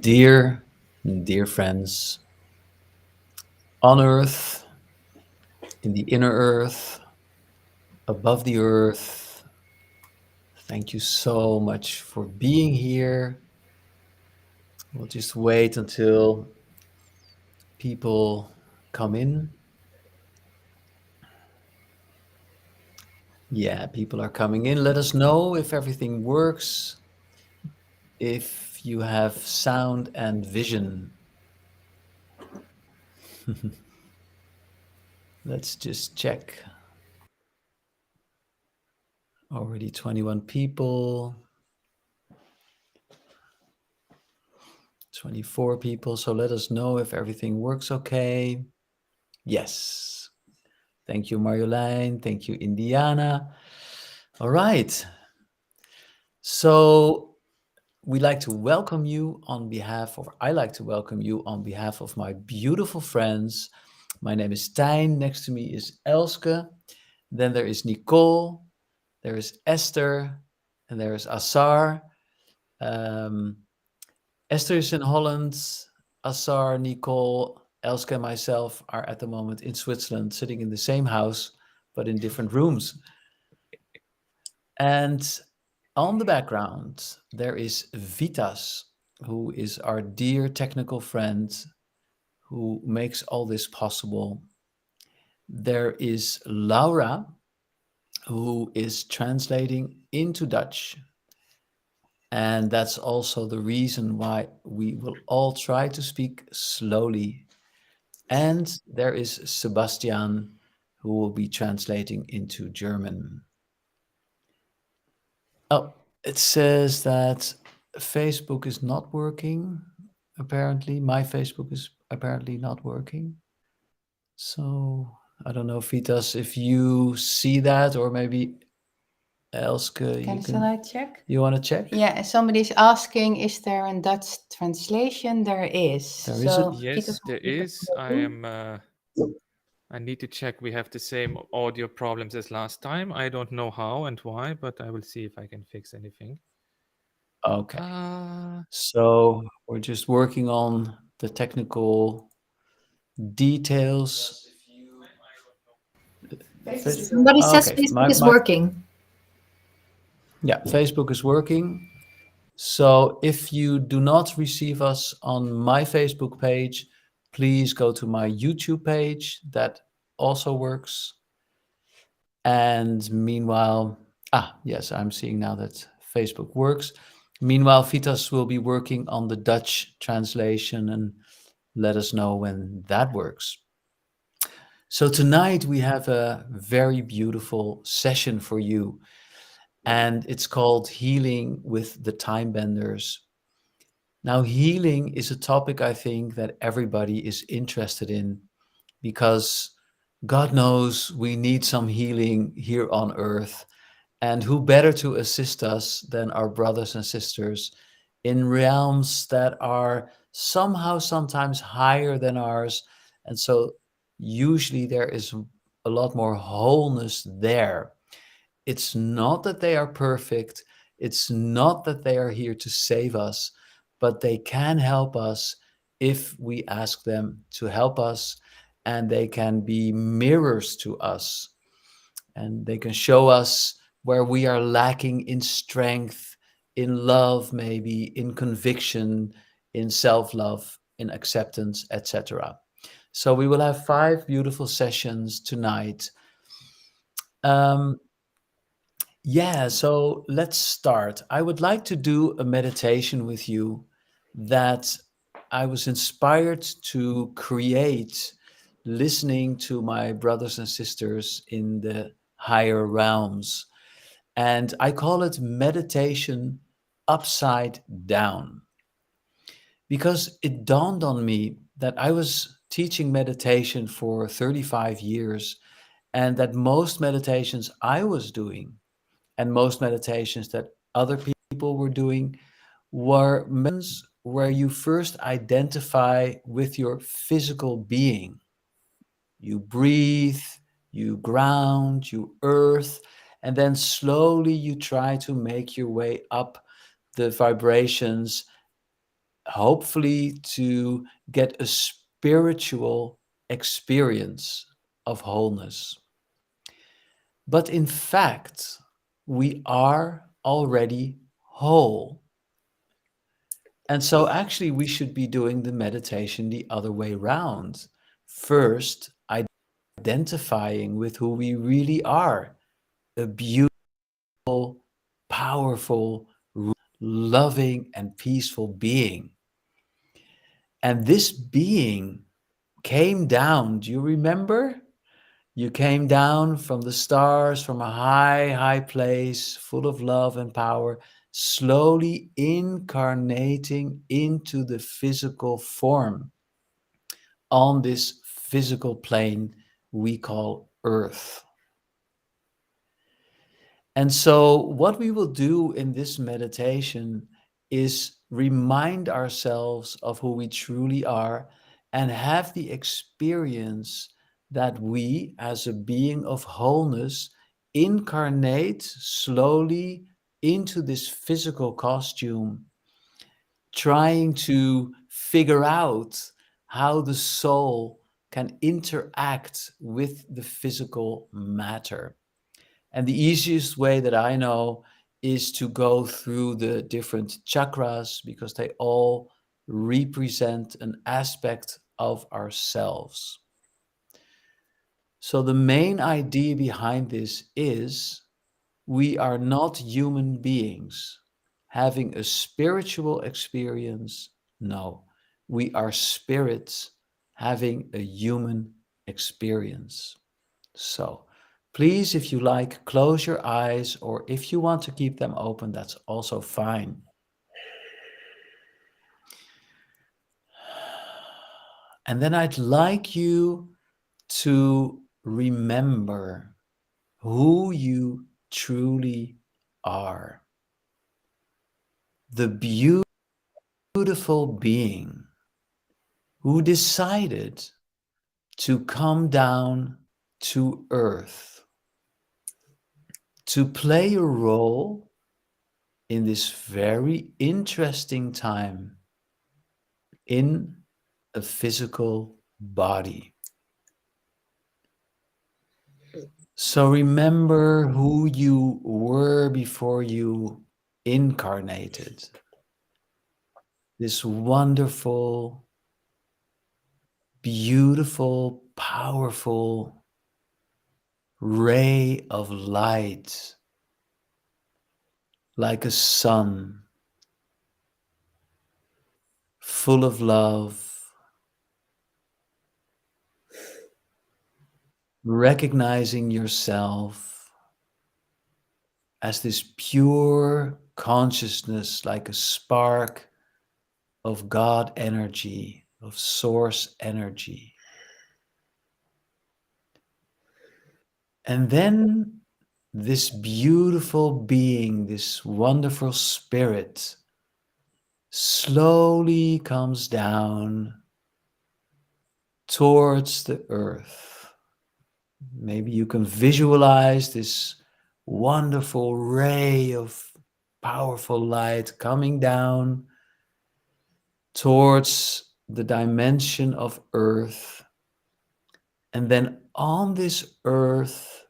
Dear, dear friends, on earth, in the inner earth, above the earth, thank you so much for being here. We'll just wait until people come in. Yeah, people are coming in. Let us know if everything works, if you have sound and vision. Let's just check. Already 21 people, 24 people. So let us know if everything works okay. Yes. Thank you, Marjolein. Thank you, Indiana. All right. So we like to welcome you on behalf of, I like to welcome you on behalf of my beautiful friends. My name is Stijn. Next to me is Elske. Then there is Nicole. There is Esther. And there is Assar. Um, Esther is in Holland. Assar, Nicole, Elske, and myself are at the moment in Switzerland, sitting in the same house, but in different rooms. And on the background, there is Vitas, who is our dear technical friend who makes all this possible. There is Laura, who is translating into Dutch. And that's also the reason why we will all try to speak slowly. And there is Sebastian, who will be translating into German. Oh, it says that Facebook is not working. Apparently, my Facebook is apparently not working. So I don't know, Vitas, if you see that, or maybe Elske, Shall I check? you want to check? Yeah, somebody's asking, is there a Dutch translation? There is. There is a Yes, there is. I need to check. We have the same audio problems as last time. I don't know how and why, but I will see if I can fix anything. okay. Uh, So we're just working on the technical details. Somebody says Okay, Facebook is working. yeah, Facebook is working. So if you do not receive us on my Facebook page, please go to my YouTube page. That also works. And meanwhile, yes, I'm seeing now that Facebook works. Meanwhile, Vitas will be working on the Dutch translation and let us know when that works. So tonight we have a very beautiful session for you, and it's called Healing with the Time Benders. Now, healing is a topic I think that everybody is interested in because God knows we need some healing here on earth. And who better to assist us than our brothers and sisters in realms that are somehow sometimes higher than ours. And so usually there is a lot more wholeness there. It's not that they are perfect. It's not that they are here to save us, but they can help us if we ask them to help us, and they can be mirrors to us, and they can show us where we are lacking in strength, in love, maybe in conviction, in self-love, in acceptance, etc. So we will have 5 beautiful sessions tonight. um, Yeah, so let's start. I would like to do a meditation with you that I was inspired to create listening to my brothers and sisters in the higher realms. And I call it meditation upside down because it dawned on me that I was teaching meditation for 35 years and that most meditations I was doing and most meditations that other people were doing were meditations where you first identify with your physical being. You breathe, you ground, you earth, and then slowly you try to make your way up the vibrations hopefully to get a spiritual experience of wholeness. But in fact, we are already whole. And so actually we should be doing the meditation the other way around. First, identifying with who we really are, a beautiful, powerful, loving, and peaceful being. And this being came down. Do you remember? You came down from the stars, from a high, high place, full of love and power, slowly incarnating into the physical form on this physical plane we call Earth. And so what we will do in this meditation is remind ourselves of who we truly are and have the experience that we, as a being of wholeness, incarnate slowly into this physical costume, trying to figure out how the soul can interact with the physical matter. And the easiest way that I know is to go through the different chakras, because they all represent an aspect of ourselves. So the main idea behind this is we are not human beings having a spiritual experience. No, we are spirits having a human experience. So please, if you like, close your eyes, or if you want to keep them open, that's also fine. And then I'd like you to remember who you truly are. The beautiful being who decided to come down to Earth to play a role in this very interesting time in a physical body. So remember who you were before you incarnated. This wonderful, beautiful, powerful ray of light, like a sun, full of love, recognizing yourself as this pure consciousness, like a spark of God energy, of source energy. And then this beautiful being, this wonderful spirit, slowly comes down towards the earth. Maybe you can visualize this wonderful ray of powerful light coming down towards the dimension of earth. And then on this earth,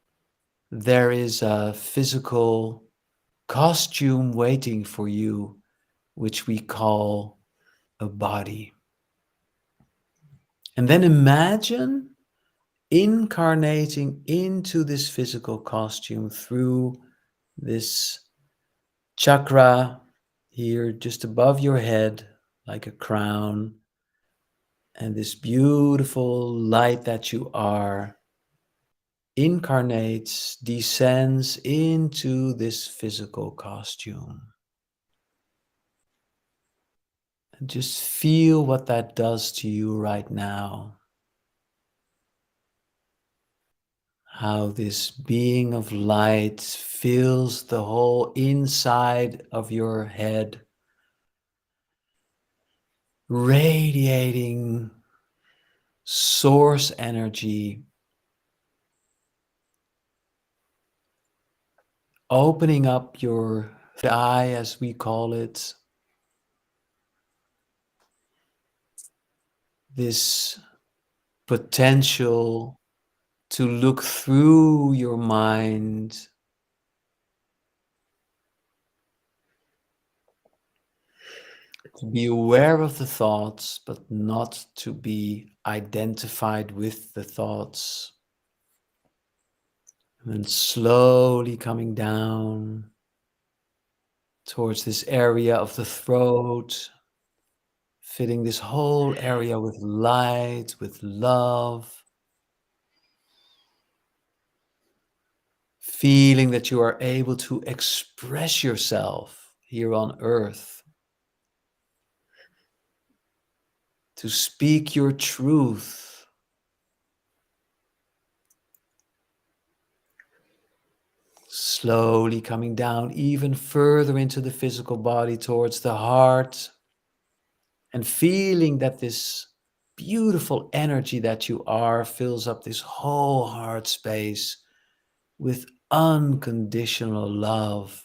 there is a physical costume waiting for you, which we call a body. And then imagine incarnating into this physical costume through this chakra here just above your head, like a crown, and this beautiful light that you are incarnates, descends into this physical costume. And just feel what that does to you right now. How this being of light fills the whole inside of your head, radiating source energy, opening up your eye, as we call it, this potential to look through your mind, to be aware of the thoughts, but not to be identified with the thoughts. And then slowly coming down towards this area of the throat, filling this whole area with light, with love. Feeling that you are able to express yourself here on earth, to speak your truth, slowly coming down even further into the physical body towards the heart, and feeling that this beautiful energy that you are fills up this whole heart space with unconditional love.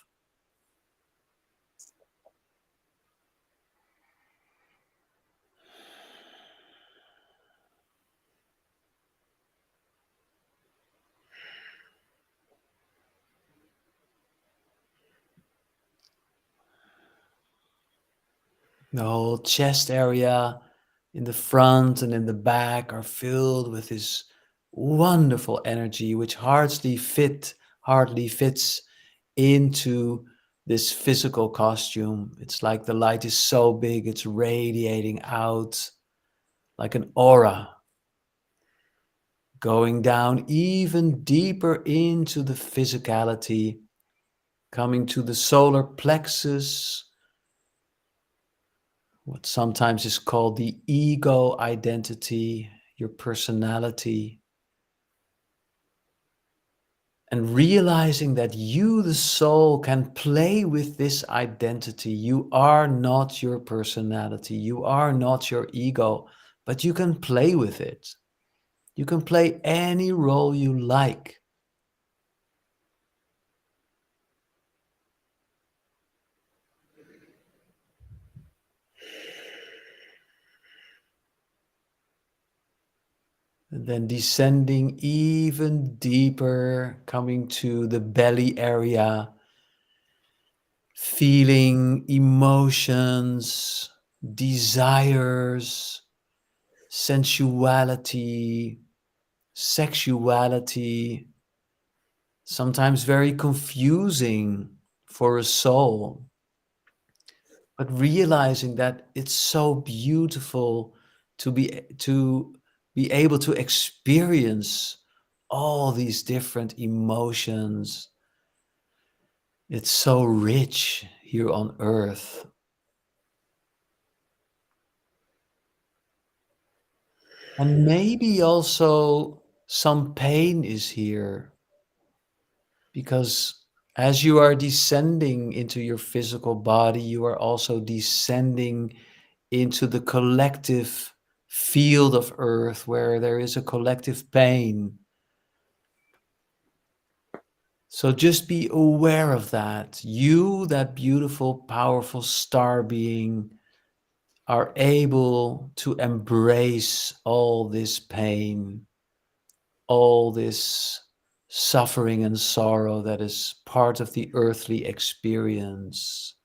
The whole chest area in the front and in the back are filled with this wonderful energy, which hardly fits into this physical costume. It's like the light is so big, it's radiating out like an aura, going down even deeper into the physicality, coming to the solar plexus, what sometimes is called the ego identity, your personality, and realizing that you, the soul, can play with this identity. You are not your personality, you are not your ego, but you can play with it. You can play any role you like. And then descending even deeper, coming to the belly area, feeling emotions, desires, sensuality, sexuality, sometimes very confusing for a soul, but realizing that it's so beautiful to be able to experience all these different emotions. It's so rich here on earth. And maybe also some pain is here, because as you are descending into your physical body, you are also descending into the collective field of earth where there is a collective pain. So just be aware of that. You, that beautiful, powerful star being, are able to embrace all this pain, all this suffering and sorrow that is part of the earthly experience.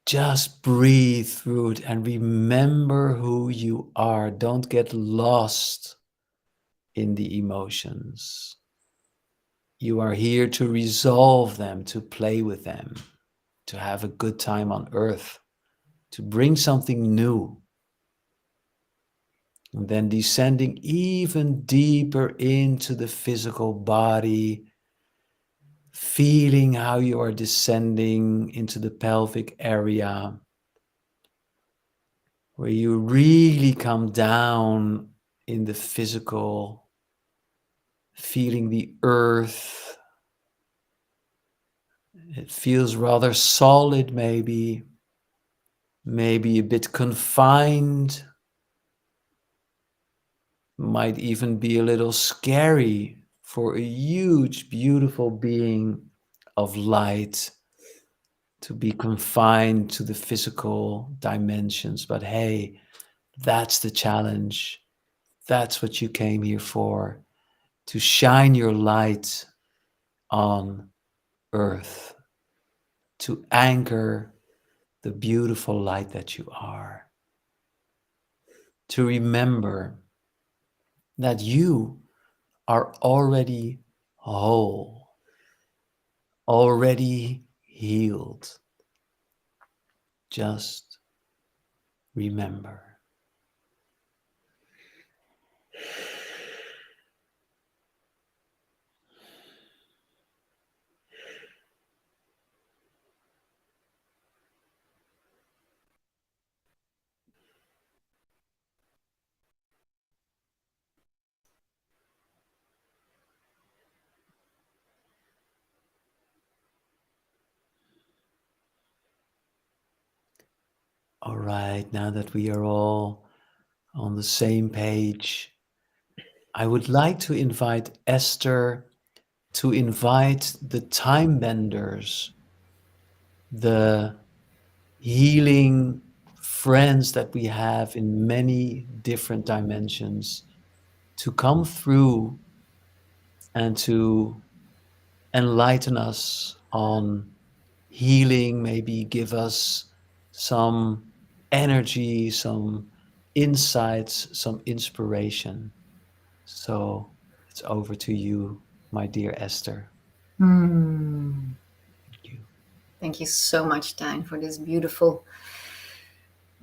Just breathe through it and remember who you are. Don't get lost in the emotions. You are here to resolve them, to play with them, to have a good time on earth, to bring something new. And then descending even deeper into the physical body, feeling how you are descending into the pelvic area, where you really come down in the physical, feeling the earth. It feels rather solid, maybe a bit confined, might even be a little scary for a huge, beautiful being of light to be confined to the physical dimensions. But hey, That's the challenge. That's what you came here for, to shine your light on earth, to anchor the beautiful light that you are, to remember that you are already whole, already healed. Just remember. All right, now that we are all on the same page, I would like to invite Esther to invite the time benders, the healing friends that we have in many different dimensions, to come through and to enlighten us on healing, maybe give us some energy, some insights, some inspiration. So it's over to you, my dear Esther. Hmm. Thank you. Thank you so much, Dijn, for this beautiful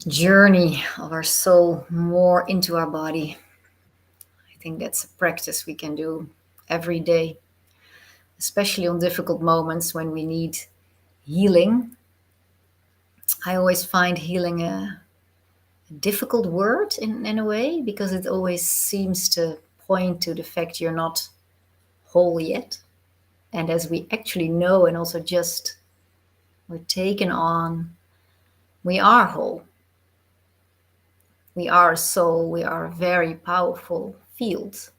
journey of our soul more into our body. I think that's a practice we can do every day, especially on difficult moments when we need healing. I always find healing a difficult word in a way, because it always seems to point to the fact you're not whole yet. And as we actually know, and also just we're taken on, we are whole. We are a soul, we are a very powerful field.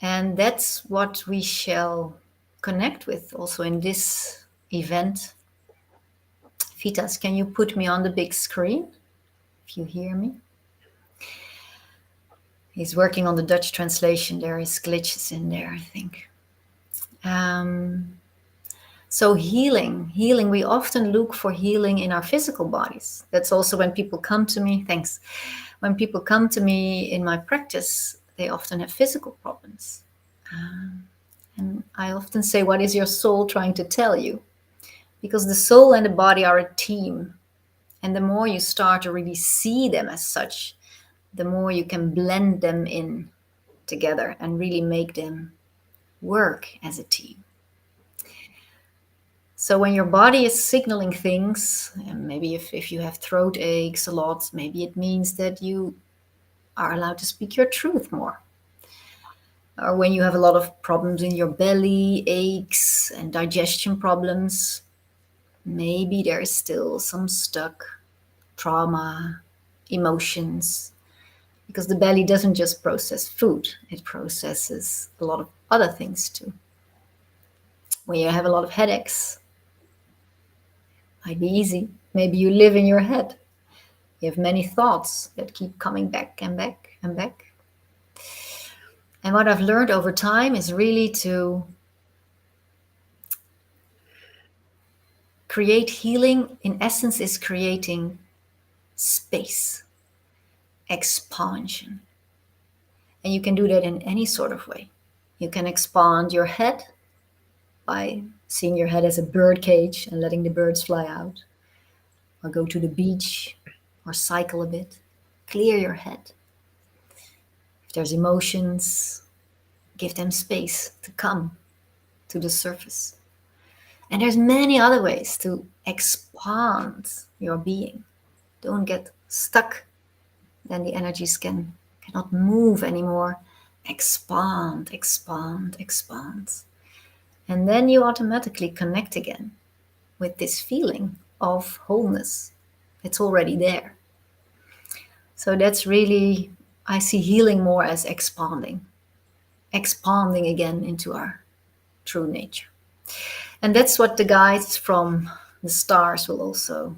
And that's what we shall connect with also in this event. Vitas, can you put me on the big screen if you hear me? He's working on the Dutch translation. There is glitches in there, I think. So healing, we often look for healing in our physical bodies. That's also when people come to me, thanks. When people come to me in my practice, they often have physical problems. And I often say, what is your soul trying to tell you? Because the soul and the body are a team. And the more you start to really see them as such, the more you can blend them in together and really make them work as a team. So when your body is signaling things, and maybe if you have throat aches a lot, maybe it means that you are allowed to speak your truth more. Or when you have a lot of problems in your belly, aches and digestion problems, maybe there is still some stuck trauma, emotions, because the belly doesn't just process food, it processes a lot of other things too. When you have a lot of headaches, might be easy. Maybe you live in your head. You have many thoughts that keep coming back and back and back. And what I've learned over time is really to create healing, in essence, is creating space, expansion. And you can do that in any sort of way. You can expand your head by seeing your head as a bird cage and letting the birds fly out. Or go to the beach or cycle a bit. Clear your head. If there's emotions, give them space to come to the surface. And there's many other ways to expand your being. Don't get stuck. Then the energies cannot move anymore. Expand, expand, expand. And then you automatically connect again with this feeling of wholeness. It's already there. So that's really, I see healing more as expanding again into our true nature. And that's what the guides from the stars will also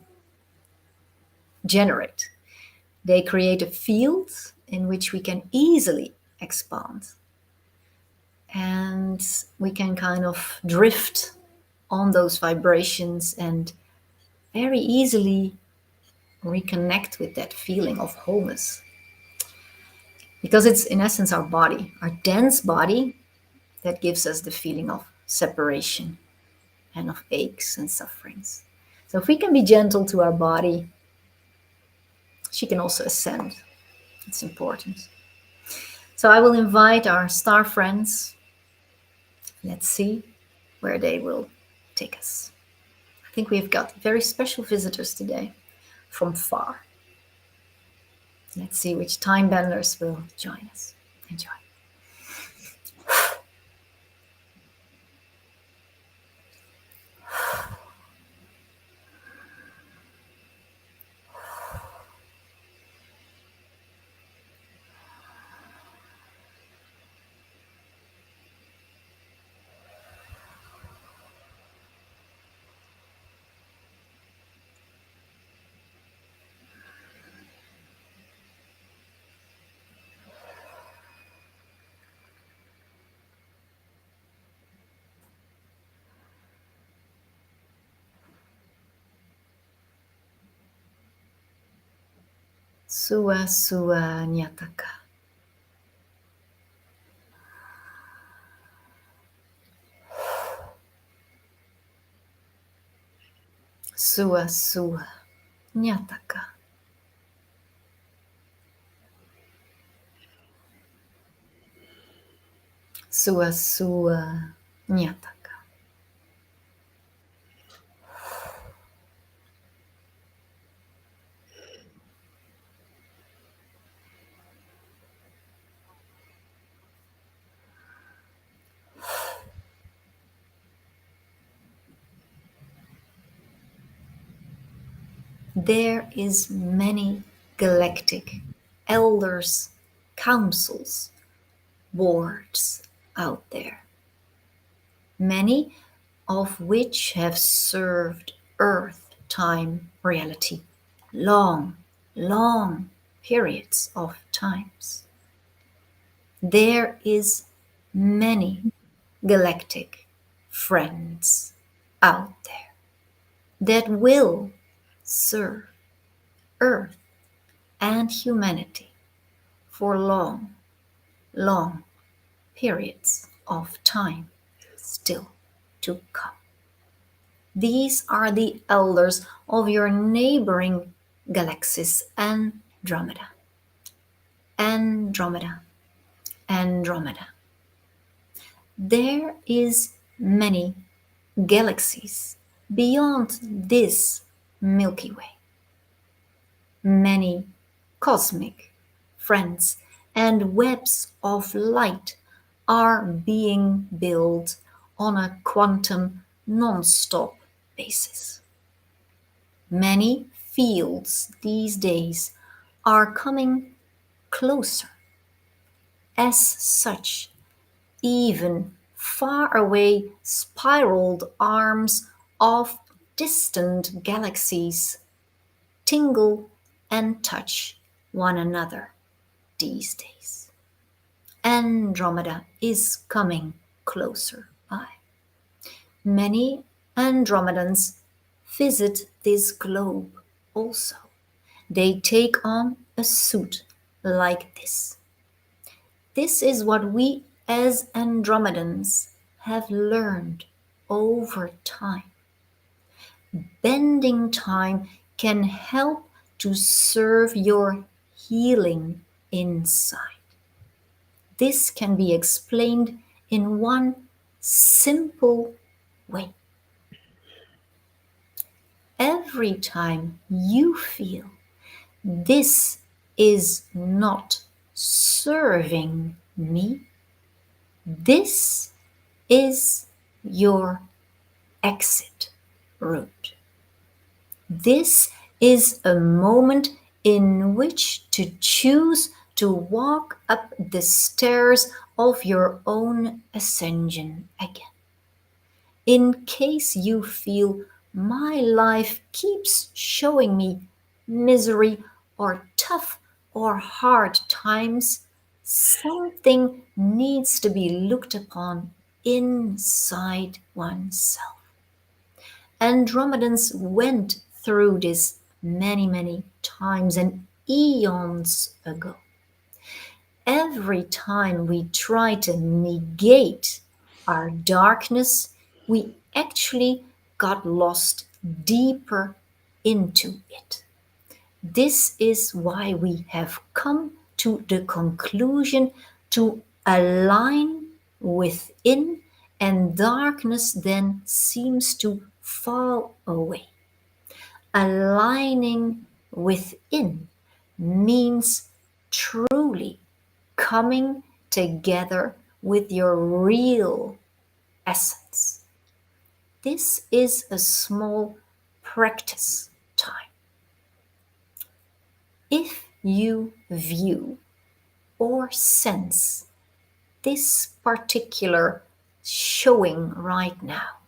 generate. They create a field in which we can easily expand. And we can kind of drift on those vibrations and very easily reconnect with that feeling of wholeness. Because it's in essence our body, our dense body, that gives us the feeling of separation and of aches and sufferings. So if we can be gentle to our body, she can also ascend. It's important. So I will invite our star friends. Let's see where they will take us. I think we've got very special visitors today from far. Let's see which time benders will join us. Enjoy. Sua Sua Nyataka. Sua Sua Nyataka. Sua Sua Nyataka. There is many galactic elders, councils, boards out there, many of which have served Earth time reality long, long periods of times. There is many galactic friends out there that will serve Earth and humanity for long, long periods of time still to come. These are the elders of your neighboring galaxies, Andromeda. Andromeda. Andromeda. There is many galaxies beyond this Milky Way. Many cosmic friends and webs of light are being built on a quantum non-stop basis. Many fields these days are coming closer. As such, even far away spiraled arms of distant galaxies tingle and touch one another these days. Andromeda is coming closer by. Many Andromedans visit this globe also. They take on a suit like this. This is what we as Andromedans have learned over time. Bending time can help to serve your healing inside. This can be explained in one simple way. Every time you feel this is not serving me, this is your exit route. This is a moment in which to choose to walk up the stairs of your own ascension again. In case you feel my life keeps showing me misery or tough or hard times, something needs to be looked upon inside oneself. Andromedans went through this many, many times and eons ago. Every time we try to negate our darkness, we actually got lost deeper into it. This is why we have come to the conclusion to align within, and darkness then seems to fall away. Aligning within means truly coming together with your real essence. This is a small practice time. If you view or sense this particular showing right now,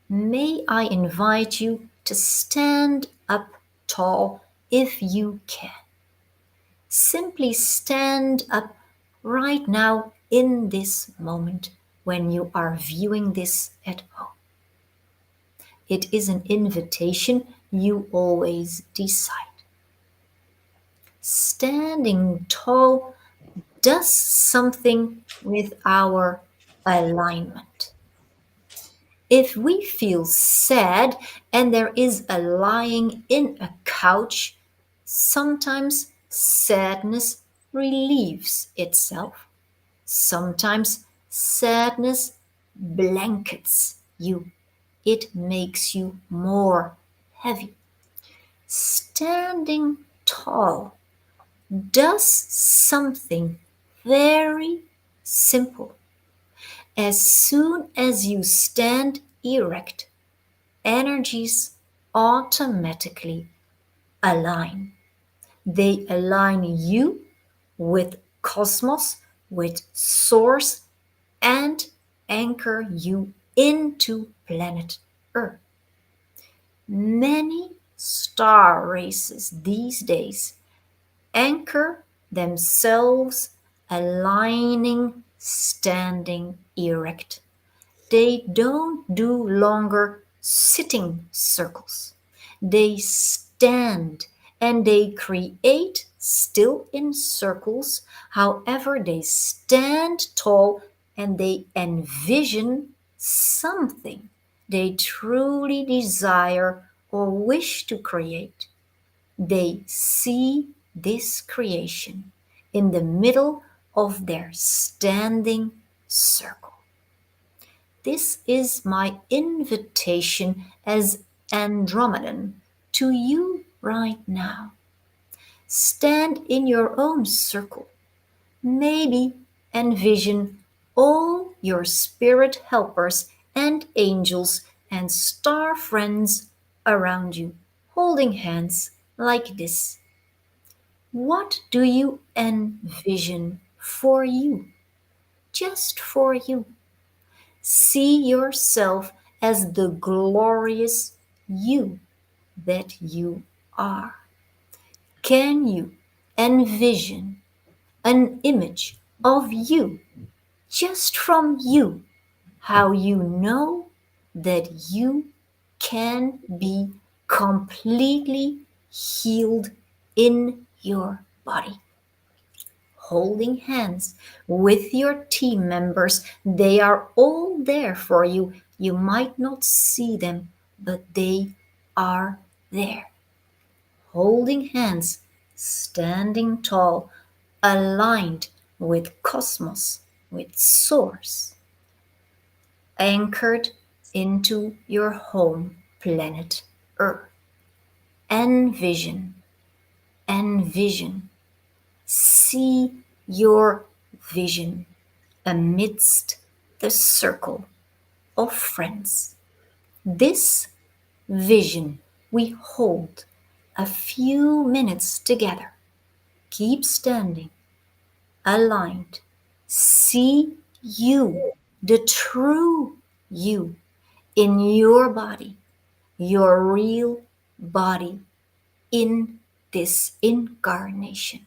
may I invite you to stand up tall if you can. Simply stand up right now in this moment when you are viewing this at home. It is an invitation, you always decide. Standing tall does something with our alignment. If we feel sad and there is a lying in a couch, sometimes sadness relieves itself. Sometimes sadness blankets you. It makes you more heavy. Standing tall does something very simple. As soon as you stand erect, energies automatically align. They align you with cosmos, with source, and anchor you into planet Earth. Many star races these days anchor themselves aligning, standing erect. They don't do longer sitting circles. They stand and they create still in circles. However, they stand tall and they envision something they truly desire or wish to create. They see this creation in the middle of their standing circle. This is my invitation as Andromedan to you right now. Stand in your own circle. Maybe envision all your spirit helpers and angels and star friends around you, holding hands like this. What do you envision for you? Just for you. See yourself as the glorious you that you are. Can you envision an image of you, just from you, how you know that you can be completely healed in your body? Holding hands with your team members, they are all there for you. You might not see them, but they are there. Holding hands, standing tall, aligned with cosmos, with source, anchored into your home planet Earth. Envision, see your vision amidst the circle of friends. This vision we hold a few minutes together. Keep standing, aligned. See you, the true you, in your body, your real body, in this incarnation.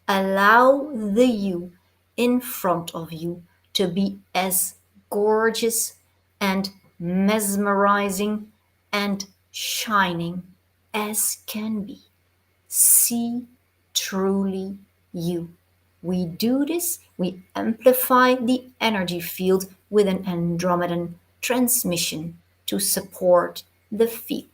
Allow the you in front of you to be as gorgeous and mesmerizing and shining as can be. See truly you. We do this, we amplify the energy field with an Andromedan transmission to support the field.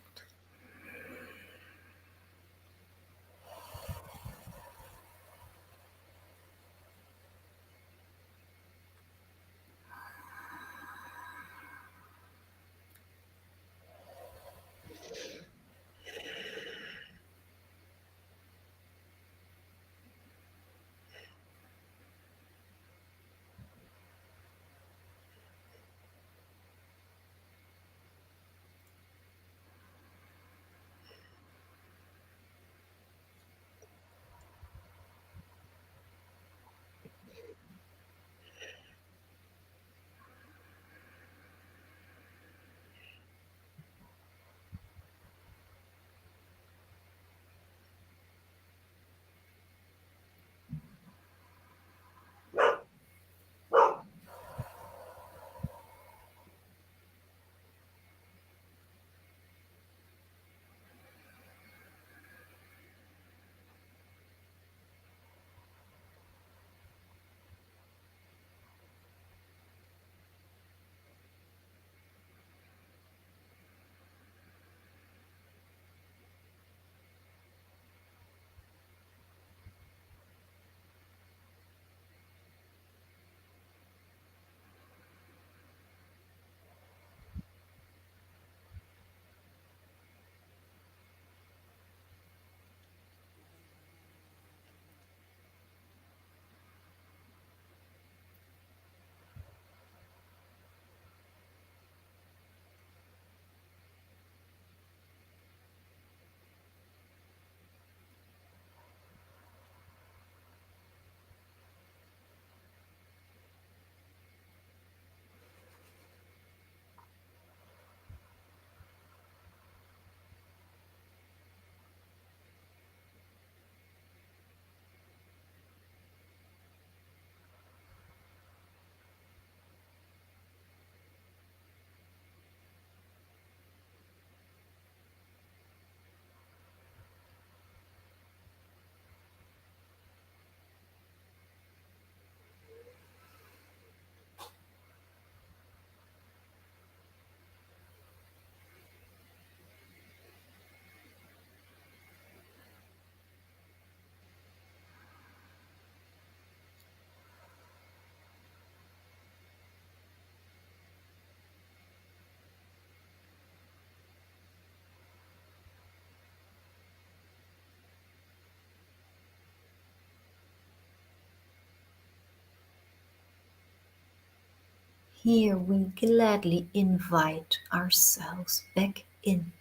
Here we gladly invite ourselves back in.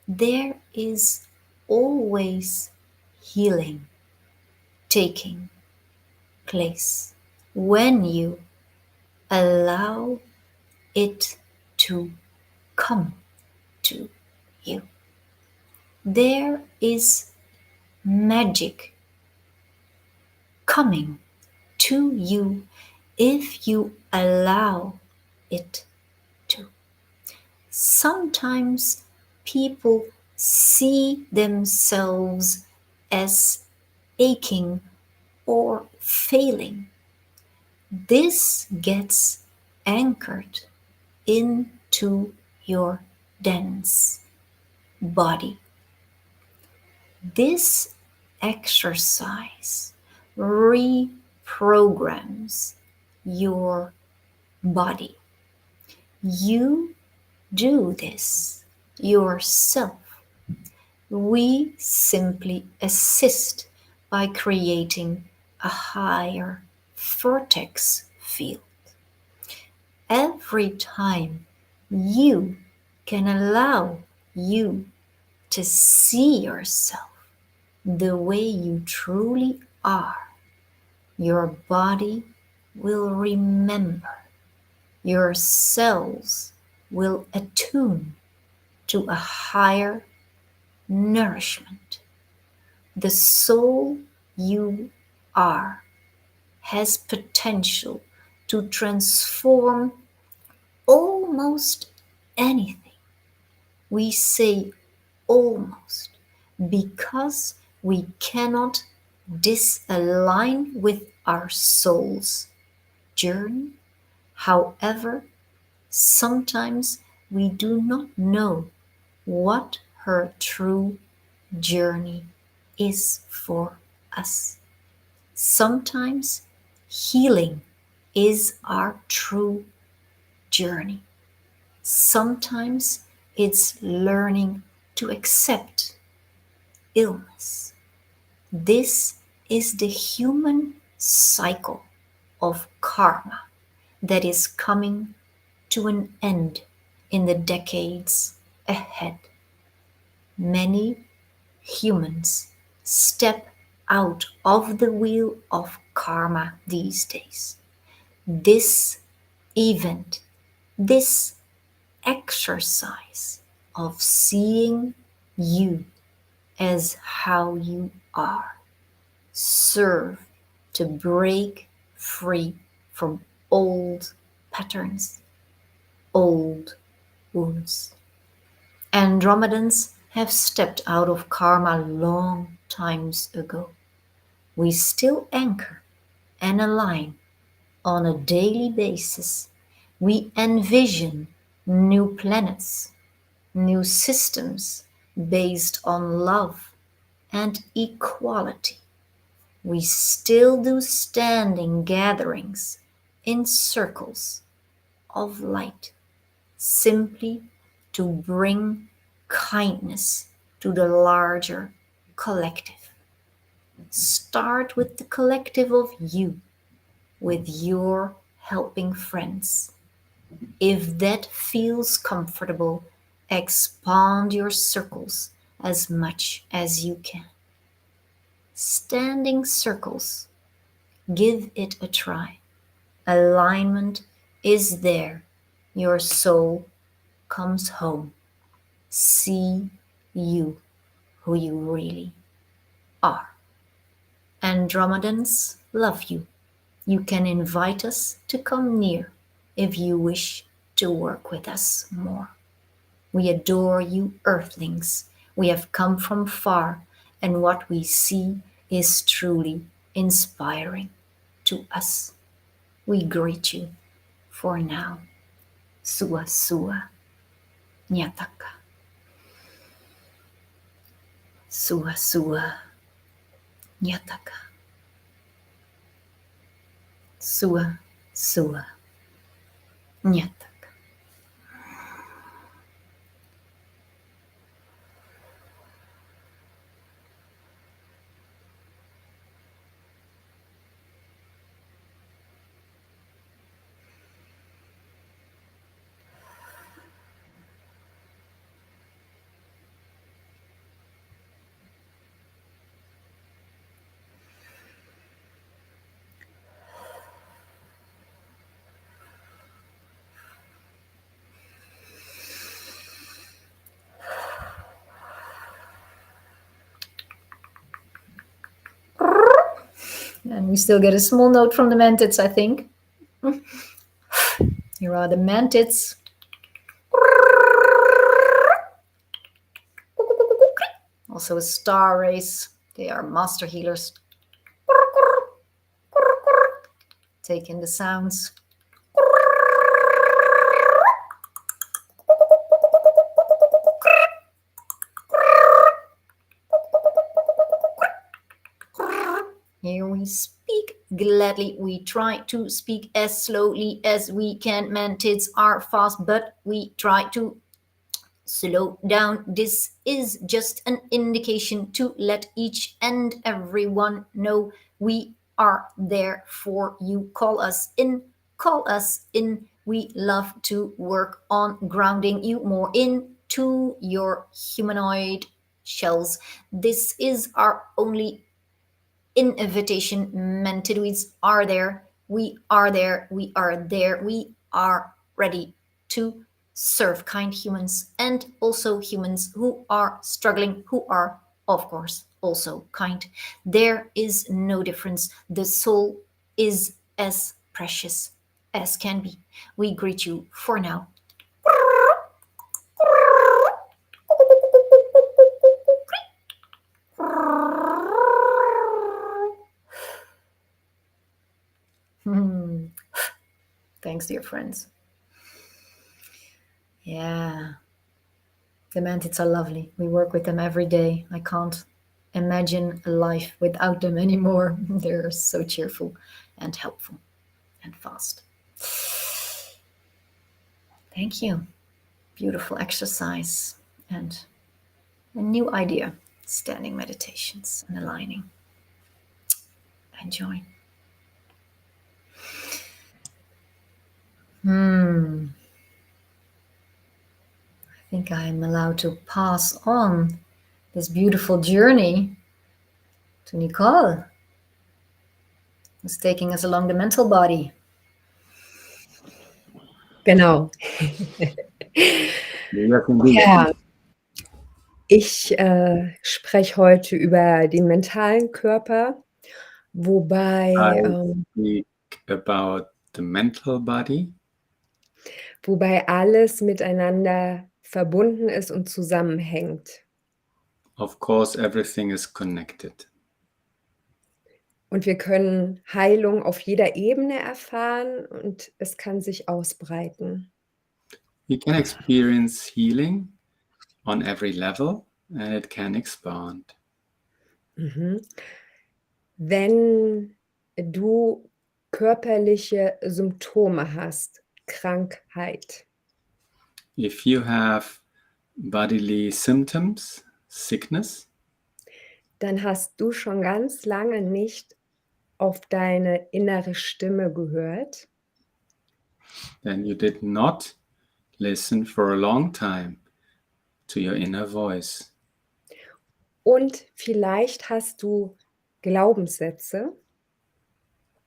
There is always healing taking place when you allow it to come to you. There is magic coming to you if you allow it to. Sometimes people see themselves as aching or failing. This gets anchored into your dense body. This exercise reprograms your body. You do this yourself. We simply assist by creating a higher vortex field. Every time you can allow you to see yourself the way you truly are, your body will remember. Your cells will attune to a higher nourishment The soul you are has potential to transform almost anything. We say almost because we cannot disalign with our soul's journey. However, sometimes we do not know what her true journey is for us. Sometimes healing is our true journey. Sometimes it's learning to accept illness. This is the human cycle of karma that is coming to an end in the decades ahead. Many humans step out of the wheel of karma these days. This event, this exercise of seeing you as how you are, serve to break free from old patterns, old wounds. Andromedans have stepped out of karma long times ago. We still anchor and align on a daily basis. We envision new planets, new systems based on love and equality. We still do standing gatherings in circles of light, simply to bring kindness to the larger collective. Start with the collective of you, with your helping friends. If that feels comfortable, expand your circles as much as you can. Standing circles, give it a try. Alignment is there. Your soul comes home. See you, who you really are. Andromedans love you. You can invite us to come near if you wish to work with us more. We adore you, earthlings. We have come from far, and what we see is truly inspiring to us. We greet you for now. Sua Sua Nyataka. Sua Sua Nyataka. Sua Sua Nyataka. And we still get a small note from the mantids, I think. Here are the mantids. Also a star race. They are master healers. Take in the sounds. Here we speak gladly. We try to speak as slowly as we can. Mantids are fast, but we try to slow down. This is just an indication to let each and everyone know we are there for you. Call us in. Call us in. We love to work on grounding you more into your humanoid shells. This is our only invitation. Mantidoids are there. We are there. We are there. We are ready to serve kind humans and also humans who are struggling, who are of course, also kind. There is no difference. The soul is as precious as can be. We greet you for now. Thanks, dear friends. Yeah, the mantids are lovely. We work with them every day. I can't imagine a life without them anymore. They're so cheerful and helpful and fast. Thank you. Beautiful exercise and a new idea. Standing meditations and aligning. Enjoy. I think I'm allowed to pass on this beautiful journey to Nicole, who's taking us along the mental body. Genau. Ja, ich spreche heute über den mentalen Körper, wobei, I speak about the mental body, wobei alles miteinander verbunden ist und zusammenhängt. of course, everything is connected. Und wir können Heilung auf jeder Ebene erfahren und es kann sich ausbreiten. We can experience healing on every level and it can expand. Wenn du körperliche Symptome hast, Krankheit, If you have bodily symptoms, sickness, dann hast du schon ganz lange nicht auf deine innere Stimme gehört then you did not listen for a long time to your inner voice. und vielleicht hast du Glaubenssätze,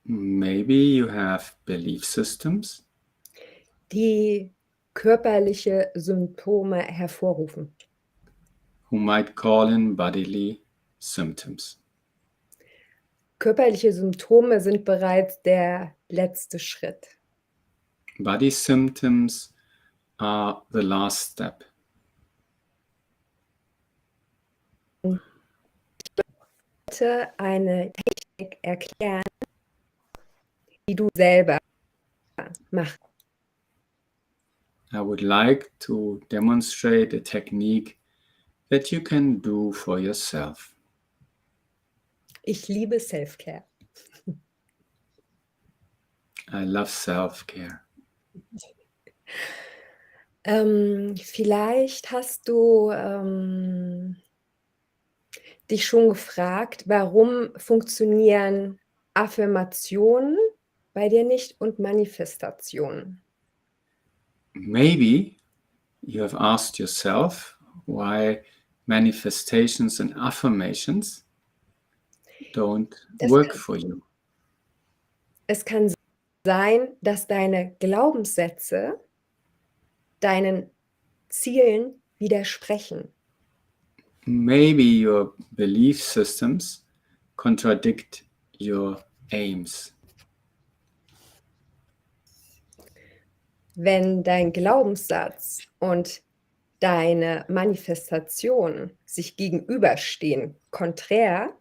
Maybe you have belief systems die körperliche Symptome hervorrufen. who might call in bodily symptoms. Körperliche Symptome sind bereits der letzte Schritt. Body symptoms are the last step. Ich möchte eine Technik erklären, die du selber machst. I would like to demonstrate a technique that you can do for yourself. Ich liebe Self-Care. I love self-care. Vielleicht hast du dich schon gefragt, warum funktionieren Affirmationen bei dir nicht und Manifestationen? Maybe you have asked yourself why manifestations and affirmations don't work for you. Es kann sein, dass deine Glaubenssätze deinen Zielen widersprechen. Maybe your belief systems contradict your aims. Wenn dein Glaubenssatz und deine Manifestation sich gegenüberstehen, konträr,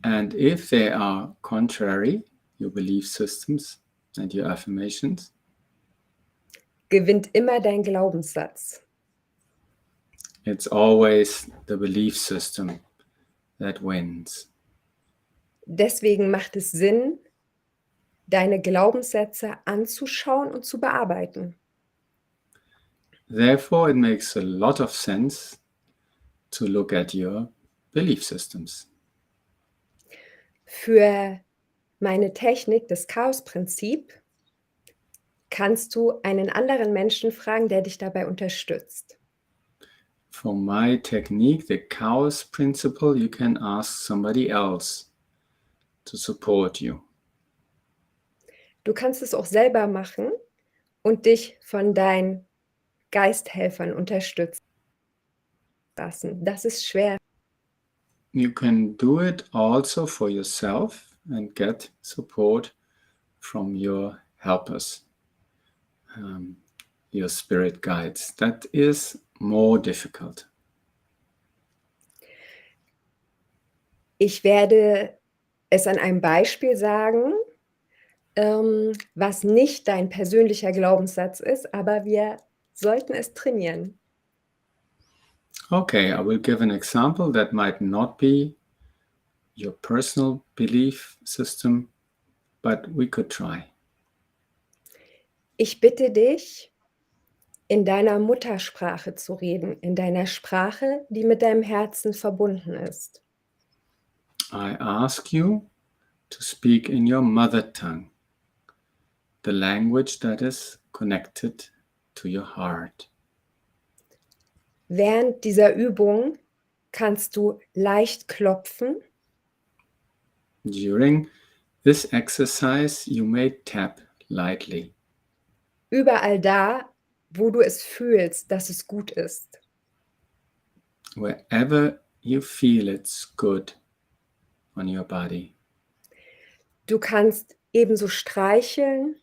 And if they are contrary, your belief systems and your affirmations, gewinnt immer dein Glaubenssatz. it's always the belief system that wins. Deswegen macht es Sinn, deine Glaubenssätze anzuschauen und zu bearbeiten. Therefore, it makes a lot of sense to look at your belief systems. Für meine Technik, das Chaos-Prinzip, kannst du einen anderen Menschen fragen, der dich dabei unterstützt. For my technique, the chaos principle, you can ask somebody else to support you. Du kannst es auch selber machen und dich von deinen Geisthelfern unterstützen. lassen. Das ist schwer. You can do it also for yourself and get support from your helpers, your spirit guides. That is more difficult. Ich werde es an einem Beispiel sagen, was nicht dein persönlicher Glaubenssatz ist, aber wir sollten es trainieren. Okay, I will give an example that might not be your personal belief system, but we could try. Ich bitte dich, in deiner Muttersprache zu reden, in deiner Sprache, die mit deinem Herzen verbunden ist. I ask you to speak in your mother tongue, the language that is connected to your heart. Während dieser Übung kannst du leicht klopfen During this exercise, you may tap lightly, überall da, wo du es fühlst, dass es gut ist. wherever you feel it's good on your body. Du kannst ebenso streicheln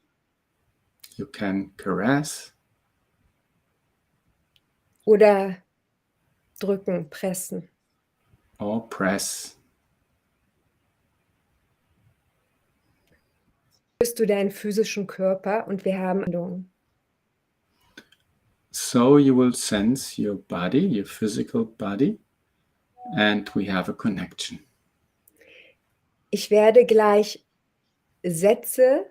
You can caress oder drücken, pressen. or press. Spürst du deinen physischen Körper und wir haben Handlungen. So you will sense your body, your physical body, and we have a connection. Ich werde gleich Sätze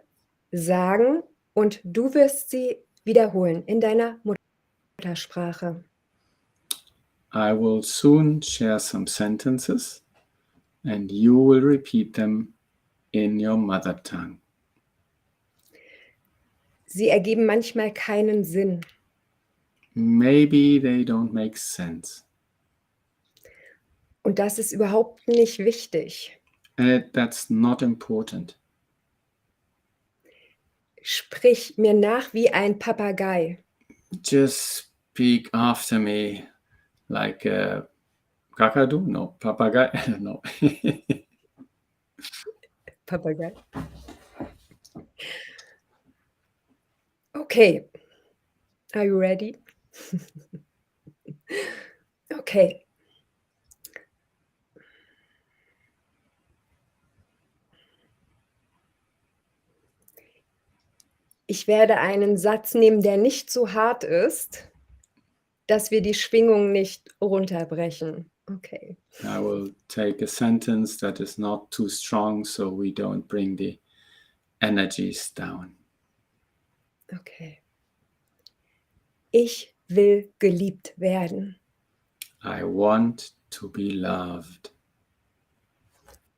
sagen und du wirst sie wiederholen in deiner Muttersprache. I will soon share some sentences and you will repeat them in your mother tongue. Sie ergeben manchmal keinen Sinn. Maybe they don't make sense. Und das ist überhaupt nicht wichtig. And that's not important. Sprich mir nach wie ein Papagei. Just speak after me like a kakadu? No, papagay? No. Papagei. Okay. Are you ready? Okay. Ich werde einen Satz nehmen, der nicht so hart ist, dass wir die Schwingung nicht runterbrechen. Okay. I will take a sentence that is not too strong so we don't bring the energies down. Okay. Ich will geliebt werden. I want to be loved.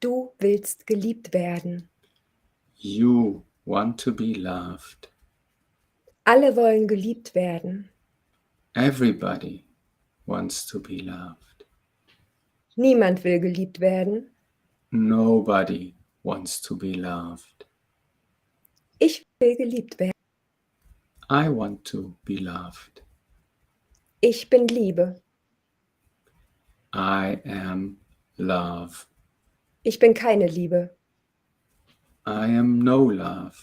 Du willst geliebt werden. You want to be loved. Alle wollen geliebt werden. Everybody wants to be loved. Niemand will geliebt werden. Nobody wants to be loved. Ich will geliebt werden. I want to be loved. Ich bin Liebe. I am love. Ich bin keine Liebe. I am no love.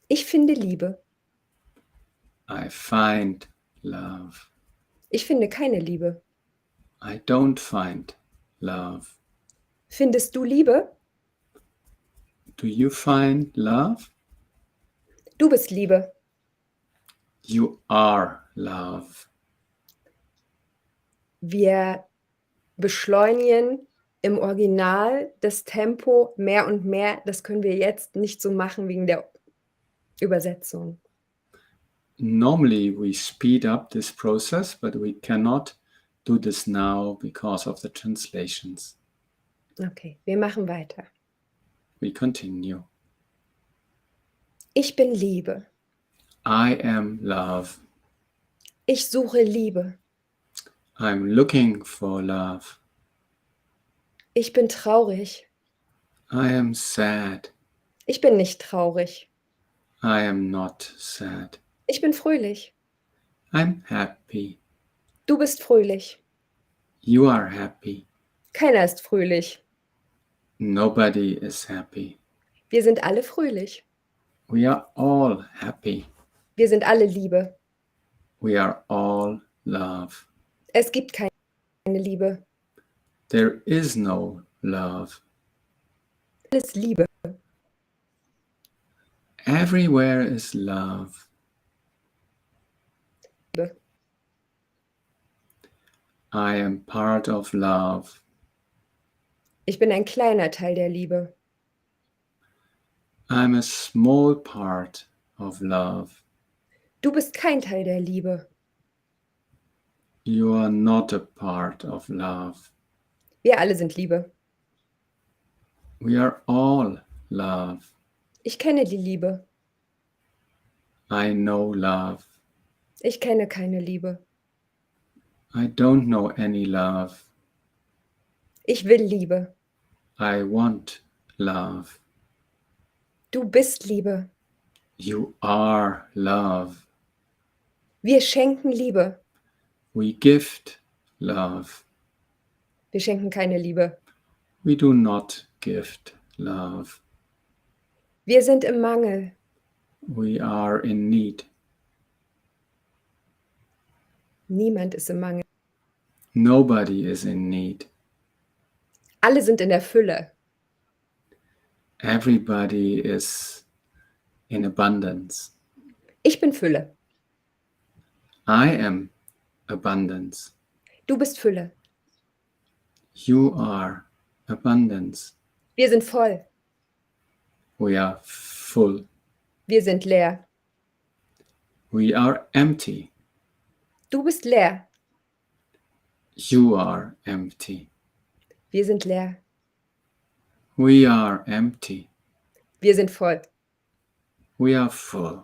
Ich finde Liebe. I find love. Ich finde keine Liebe. I don't find love. Findest du Liebe? Do you find love? Du bist Liebe. You are love. Wir beschleunigen im Original das Tempo mehr und mehr. Das können wir jetzt nicht so machen wegen der Übersetzung. Normally we speed up this process, but we cannot do this now because of the translations. Okay, wir machen weiter. We continue. Ich bin Liebe. I am love. Ich suche Liebe. I'm looking for love. Ich bin traurig. I am sad. Ich bin nicht traurig. I am not sad. Ich bin fröhlich. I'm happy. Du bist fröhlich. You are happy. Keiner ist fröhlich. Nobody is happy. Wir sind alle fröhlich. We are all happy. Wir sind alle Liebe. We are all love. Es gibt keine Liebe. There is no love. Alles Liebe. Everywhere is love. Liebe. I am part of love. Ich bin ein kleiner Teil der Liebe. I'm a small part of love. Du bist kein Teil der Liebe. You are not a part of love. Wir alle sind Liebe. We are all love. Ich kenne die Liebe. I know love. Ich kenne keine Liebe. I don't know any love. Ich will Liebe. I want love. Du bist Liebe. You are love. Wir schenken Liebe. We gift love. Wir schenken keine Liebe. We do not gift love. Wir sind im Mangel. We are in need. Niemand ist im Mangel. Nobody is in need. Alle sind in der Fülle. Everybody is in abundance. Ich bin Fülle. I am abundance. Du bist Fülle. You are abundance. Wir sind voll. We are full. Wir sind leer. We are empty. Du bist leer. You are empty. Wir sind leer. We are empty. Wir sind voll. We are full.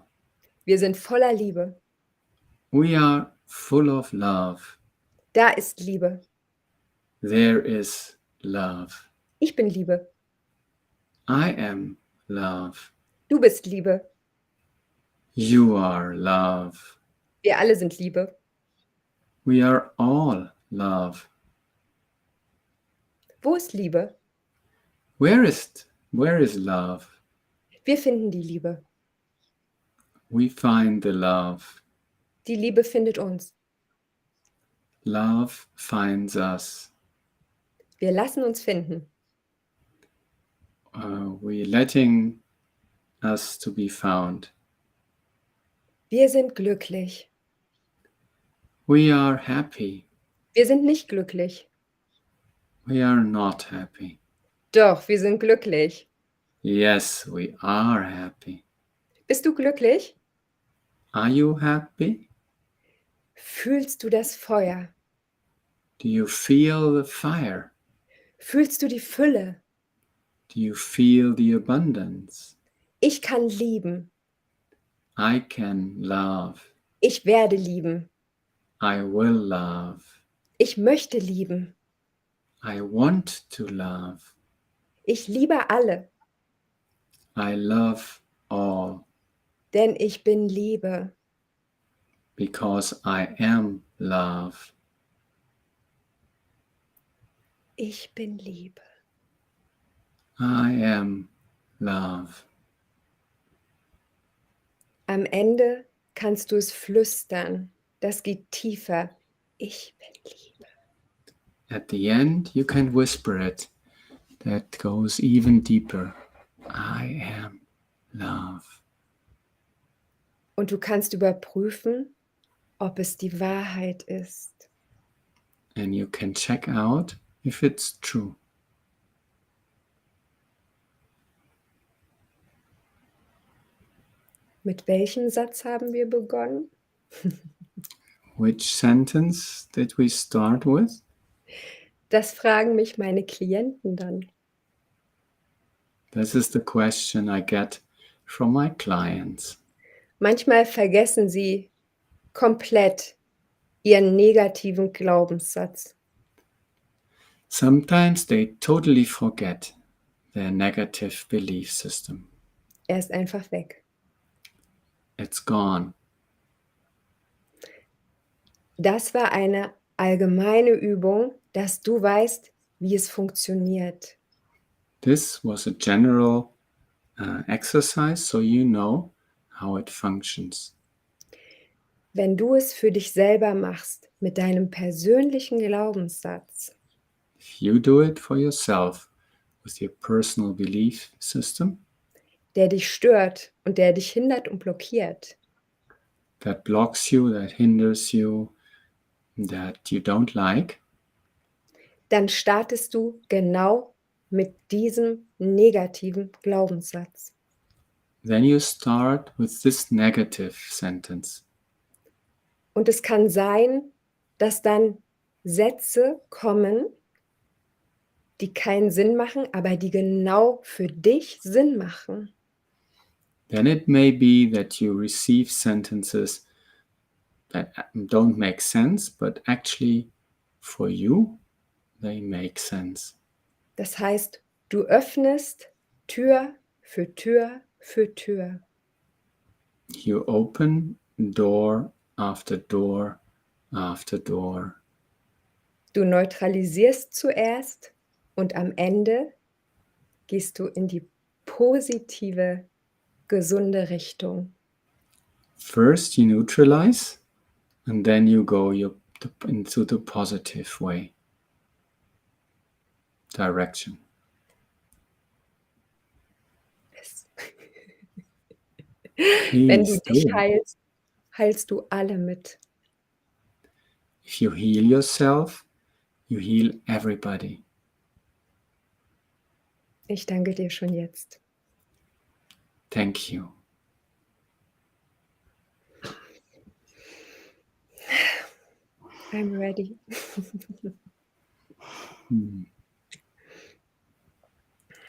Wir sind voller Liebe. We are full of love. Da ist Liebe. There is love. Ich bin Liebe. I am love. Du bist Liebe. You are love. Wir alle sind Liebe. We are all love. Wo ist Liebe? Where is love? Wir finden die Liebe. We find the love. Die Liebe findet uns. Love finds us. Wir lassen uns finden. We letting us to be found. Wir sind glücklich. We are happy. Wir sind nicht glücklich. We are not happy. Doch, wir sind glücklich. Yes, we are happy. Bist du glücklich? Are you happy? Fühlst du das Feuer? Do you feel the fire? Fühlst du die Fülle? Do you feel the abundance? Ich kann lieben. I can love. Ich werde lieben. I will love. Ich möchte lieben. I want to love. Ich liebe alle, I love all denn ich bin Liebe. because I am love. Ich bin Liebe. I am love. Am Ende kannst du es flüstern. Das geht tiefer. Ich bin Liebe. At the end, you can whisper it. That goes even deeper. I am love. Und du kannst überprüfen, ob es die Wahrheit ist. And you can check out if it's true. Mit welchem Satz haben wir begonnen? Which sentence did we start with? Das fragen mich meine Klienten dann. This is the question I get from my clients. Manchmal vergessen sie komplett ihren negativen Glaubenssatz. Sometimes they totally forget their negative belief system. Er ist einfach weg. It's gone. Das war eine allgemeine Übung, dass du weißt, wie es funktioniert. This was a general exercise, so you know how it functions. Wenn du es für dich selber machst, mit deinem persönlichen Glaubenssatz, If you do it for yourself with your personal belief system der dich stört und der dich hindert und blockiert, that blocks you, that hinders you, that you don't like, dann startest du genau mit diesem negativen Glaubenssatz. then you start with this negative sentence. Und es kann sein, dass dann Sätze kommen, die keinen Sinn machen, aber die genau für dich Sinn machen. Then it may be that you receive sentences that don't make sense, but actually for you, they make sense. Das heißt, du öffnest Tür für Tür für Tür. You open door after door after door. Du neutralisierst zuerst und am Ende gehst du in die positive, gesunde Richtung. First you neutralize, and then you go into the positive way. Direction. Wenn du Please dich do it. heilst, heilst du alle mit. If you heal yourself, you heal everybody. Ich danke dir schon jetzt. Thank you. I'm ready.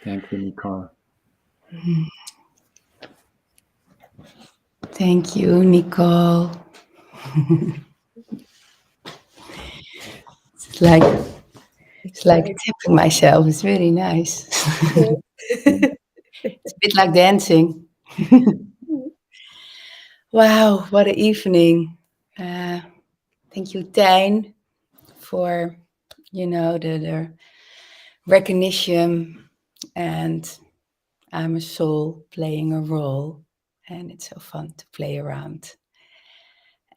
Thank you, Nicole. Thank you, Nicole. It's like tipping myself. It's really nice. It's a bit like dancing. Wow, what an evening. Thank you, Tijn, for, the recognition, and I'm a soul playing a role, and it's so fun to play around.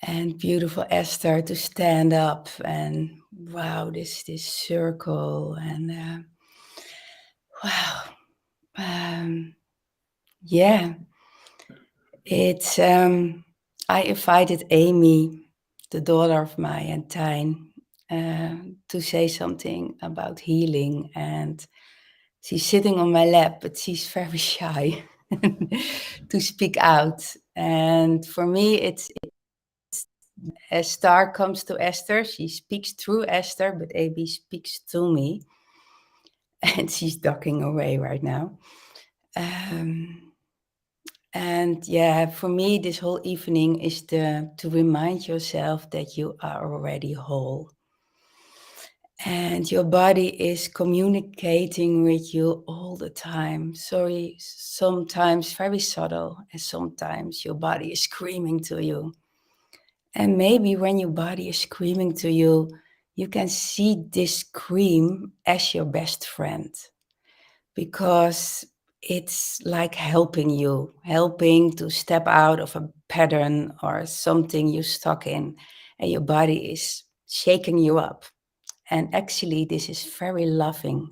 And beautiful Esther to stand up, and wow, this circle, and wow, yeah, it's I invited Amy, the daughter of Maya and Tijn, to say something about healing, and she's sitting on my lap, but she's very shy to speak out. And for me, it's as Star comes to Esther, she speaks through Esther, but AB speaks to me, and she's ducking away right now. And yeah, for me, this whole evening is to remind yourself that you are already whole. And your body is communicating with you all the time. Sorry, sometimes very subtle, and sometimes your body is screaming to you. And maybe when your body is screaming to you, you can see this scream as your best friend, because it's like helping to step out of a pattern or something you're stuck in, and your body is shaking you up. And actually, this is very loving,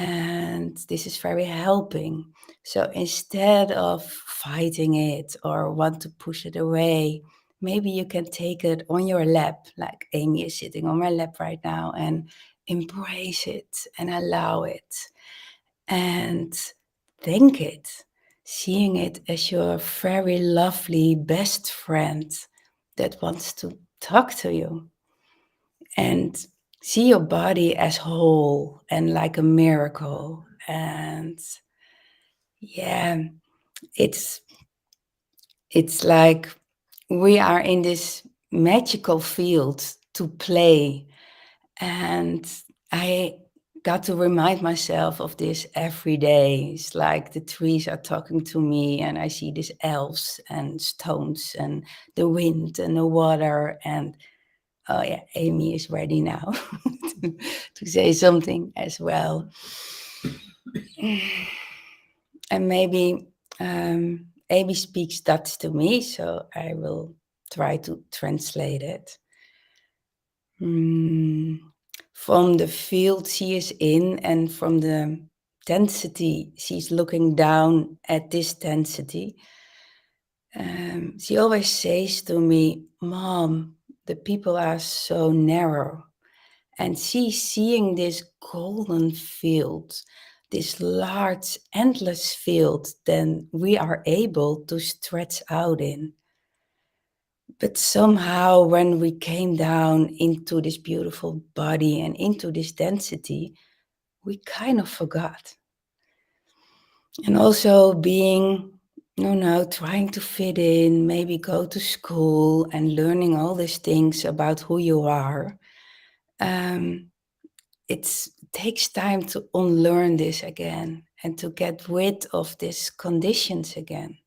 and this is very helping. So instead of fighting it or want to push it away, maybe you can take it on your lap, like Amy is sitting on my lap right now, and embrace it and allow it. And thank it, seeing it as your very lovely best friend that wants to talk to you. And see your body as whole and like a miracle. And yeah, it's like we are in this magical field to play. And I got to remind myself of this every day. It's like the trees are talking to me, and I see these elves and stones and the wind and the water, and oh yeah, Amy is ready now to say something as well. And maybe Amy speaks Dutch to me, so I will try to translate it. From the field she is in, and from the density she's looking down at this density, she always says to me, Mom, the people are so narrow. And she's seeing this golden field, this large, endless field, then we are able to stretch out in. But somehow when we came down into this beautiful body and into this density, we kind of forgot. And also being, trying to fit in, maybe go to school and learning all these things about who you are. It takes time to unlearn this again and to get rid of these conditions again.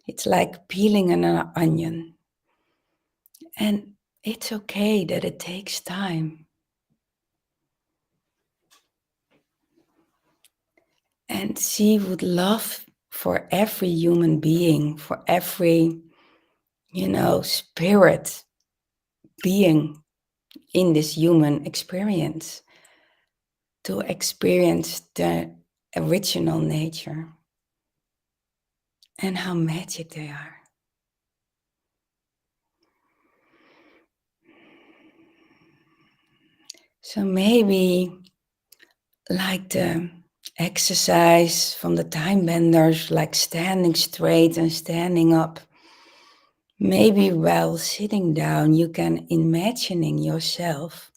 It's like peeling an onion. And it's okay that it takes time. And she would love for every human being, for every, spirit being in this human experience, to experience the original nature and how magic they are. So maybe like the exercise from the time benders, like standing straight and standing up. Maybe while sitting down, you can imagining yourself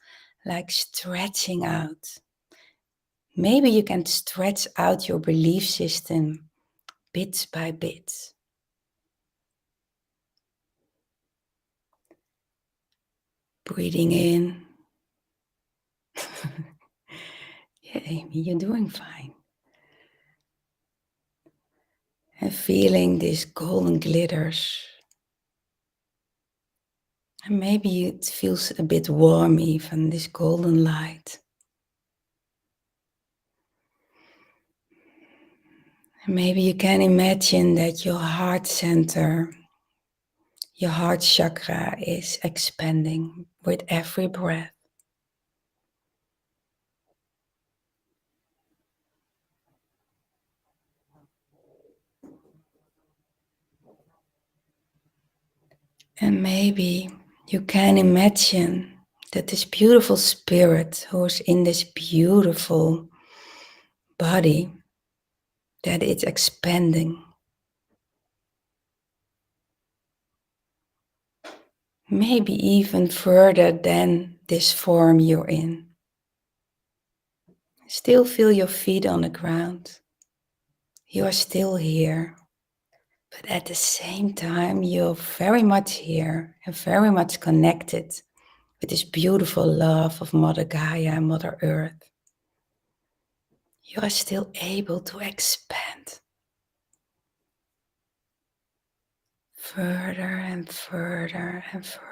like stretching out. Maybe you can stretch out your belief system bit by bit. Breathing in. Yeah, Amy, you're doing fine. And feeling these golden glitters. And maybe it feels a bit warm even, this golden light. And maybe you can imagine that your heart center, your heart chakra is expanding with every breath. And maybe you can imagine that this beautiful spirit who is in this beautiful body, that it's expanding. Maybe even further than this form you're in. Still feel your feet on the ground. You are still here. But at the same time, you're very much here and very much connected with this beautiful love of Mother Gaia and Mother Earth. You are still able to expand further and further and further.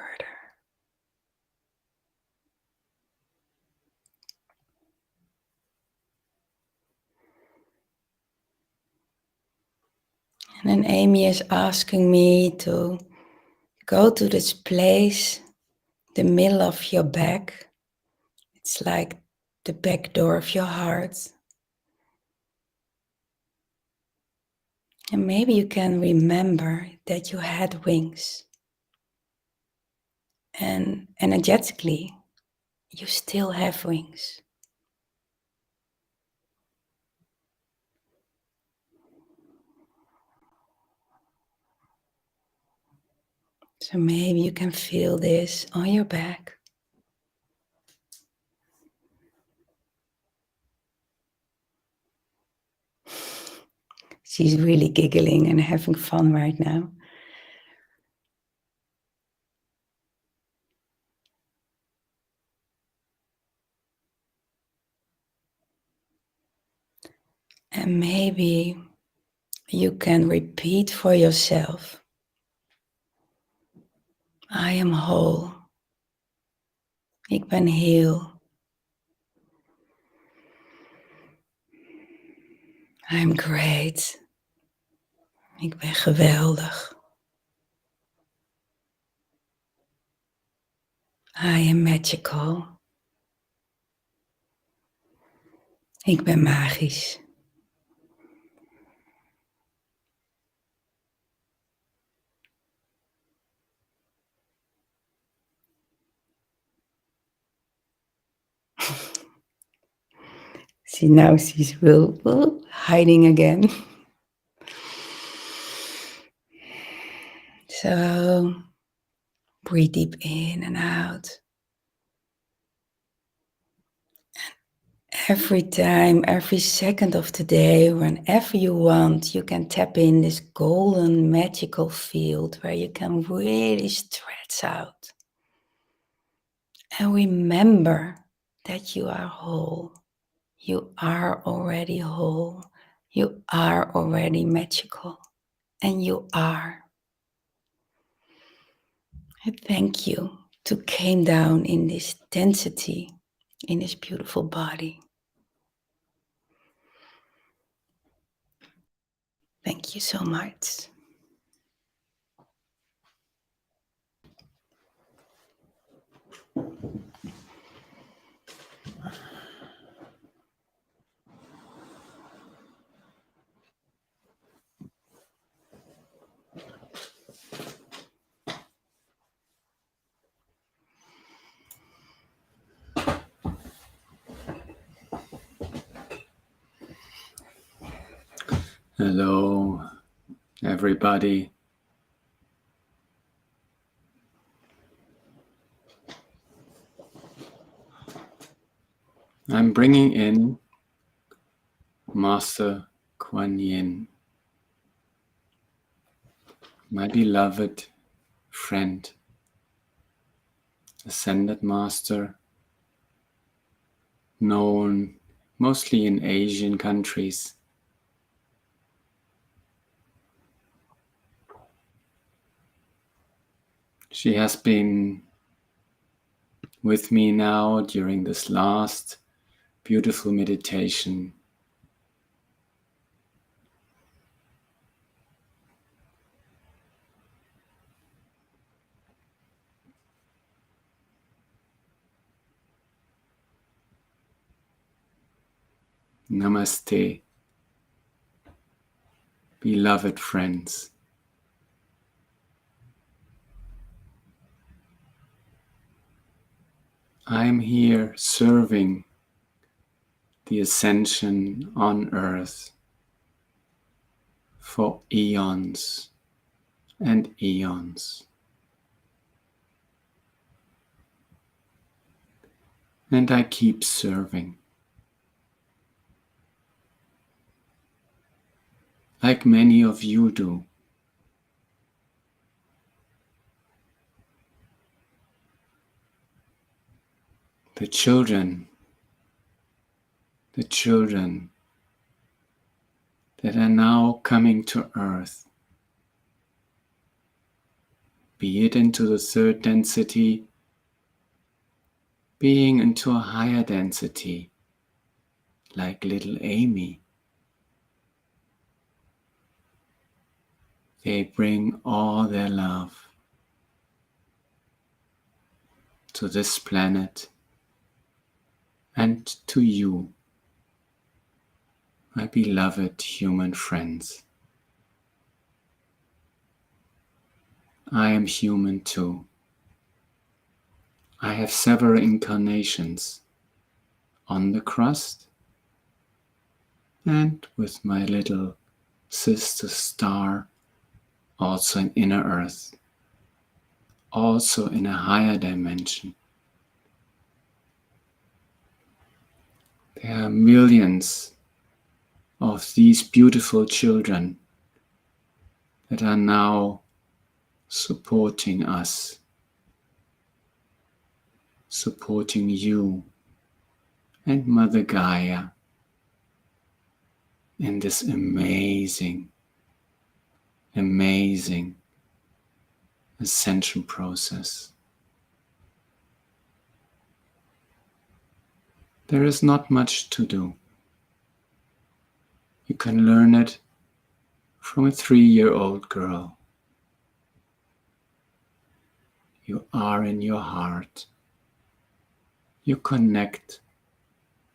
And then Amy is asking me to go to this place, the middle of your back. It's like the back door of your heart. And maybe you can remember that you had wings. And energetically, you still have wings. So maybe you can feel this on your back. She's really giggling and having fun right now. And maybe you can repeat for yourself, I am whole. Ik ben heel. I'm great. Ik ben geweldig. I am magical. Ik ben magisch. See, now she's hiding again. So, breathe deep in and out. Every time, every second of the day, whenever you want, you can tap in this golden magical field where you can really stretch out. And remember that you are whole. You are already whole. You are already magical. And you are. I thank you to came down in this density, in this beautiful body. Thank you so much. Hello, everybody. I'm bringing in Master Kuan Yin, my beloved friend, Ascended Master, known mostly in Asian countries. She has been with me now during this last beautiful meditation. Namaste, beloved friends. I am here serving the Ascension on earth for eons and eons. And I keep serving. Like many of you do. The children that are now coming to earth, be it into the third density, being into a higher density, like little Amy. They bring all their love to this planet and to you, my beloved human friends. I am human too. I have several incarnations on the crust and with my little sister star, also in inner earth, also in a higher dimension. There are millions of these beautiful children that are now supporting us, supporting you and Mother Gaia in this amazing ascension process. There is not much to do. You can learn it from a 3-year-old girl. You are in your heart. You connect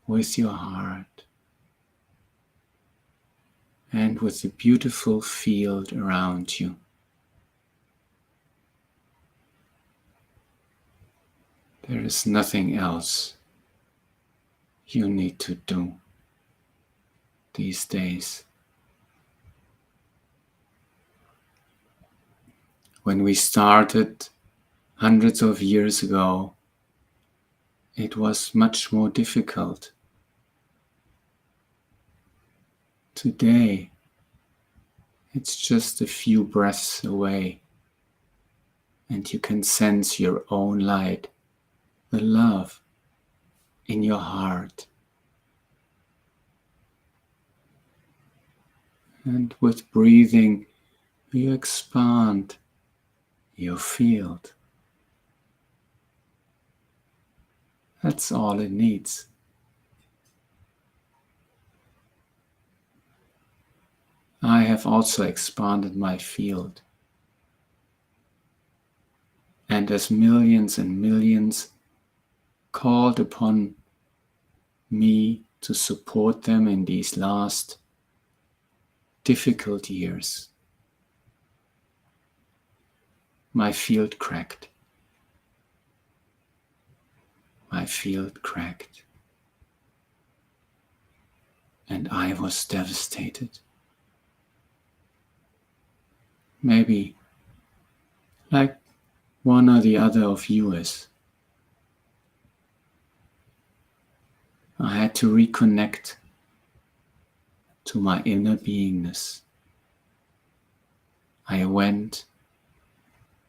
with your heart and with the beautiful field around you. There is nothing else you need to do these days. When we started hundreds of years ago, it was much more difficult. Today, it's just a few breaths away, and you can sense your own light, the love in your heart. And with breathing, you expand your field. That's all it needs. I have also expanded my field. And as millions and millions called upon me to support them in these last difficult years, my field cracked. My field cracked. And I was devastated. Maybe like one or the other of you is. I had to reconnect to my inner beingness. I went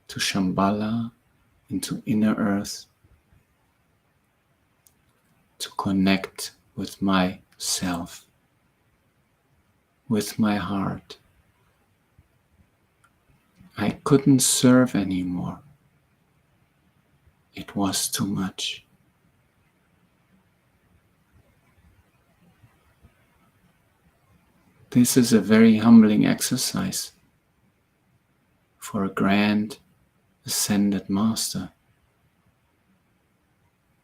to Shambhala, into inner earth, to connect with myself, with my heart. I couldn't serve anymore. It was too much. This is a very humbling exercise for a grand ascended master.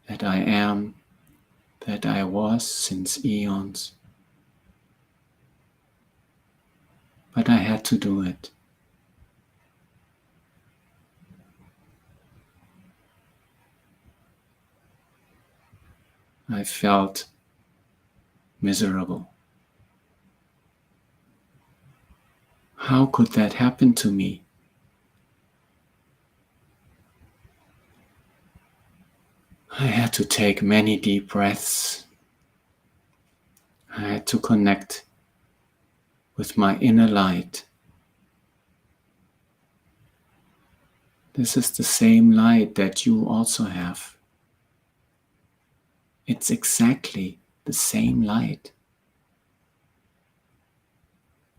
That I am, that I was since eons. But I had to do it. I felt miserable. How could that happen to me? I had to take many deep breaths. I had to connect with my inner light. This is the same light that you also have. It's exactly the same light.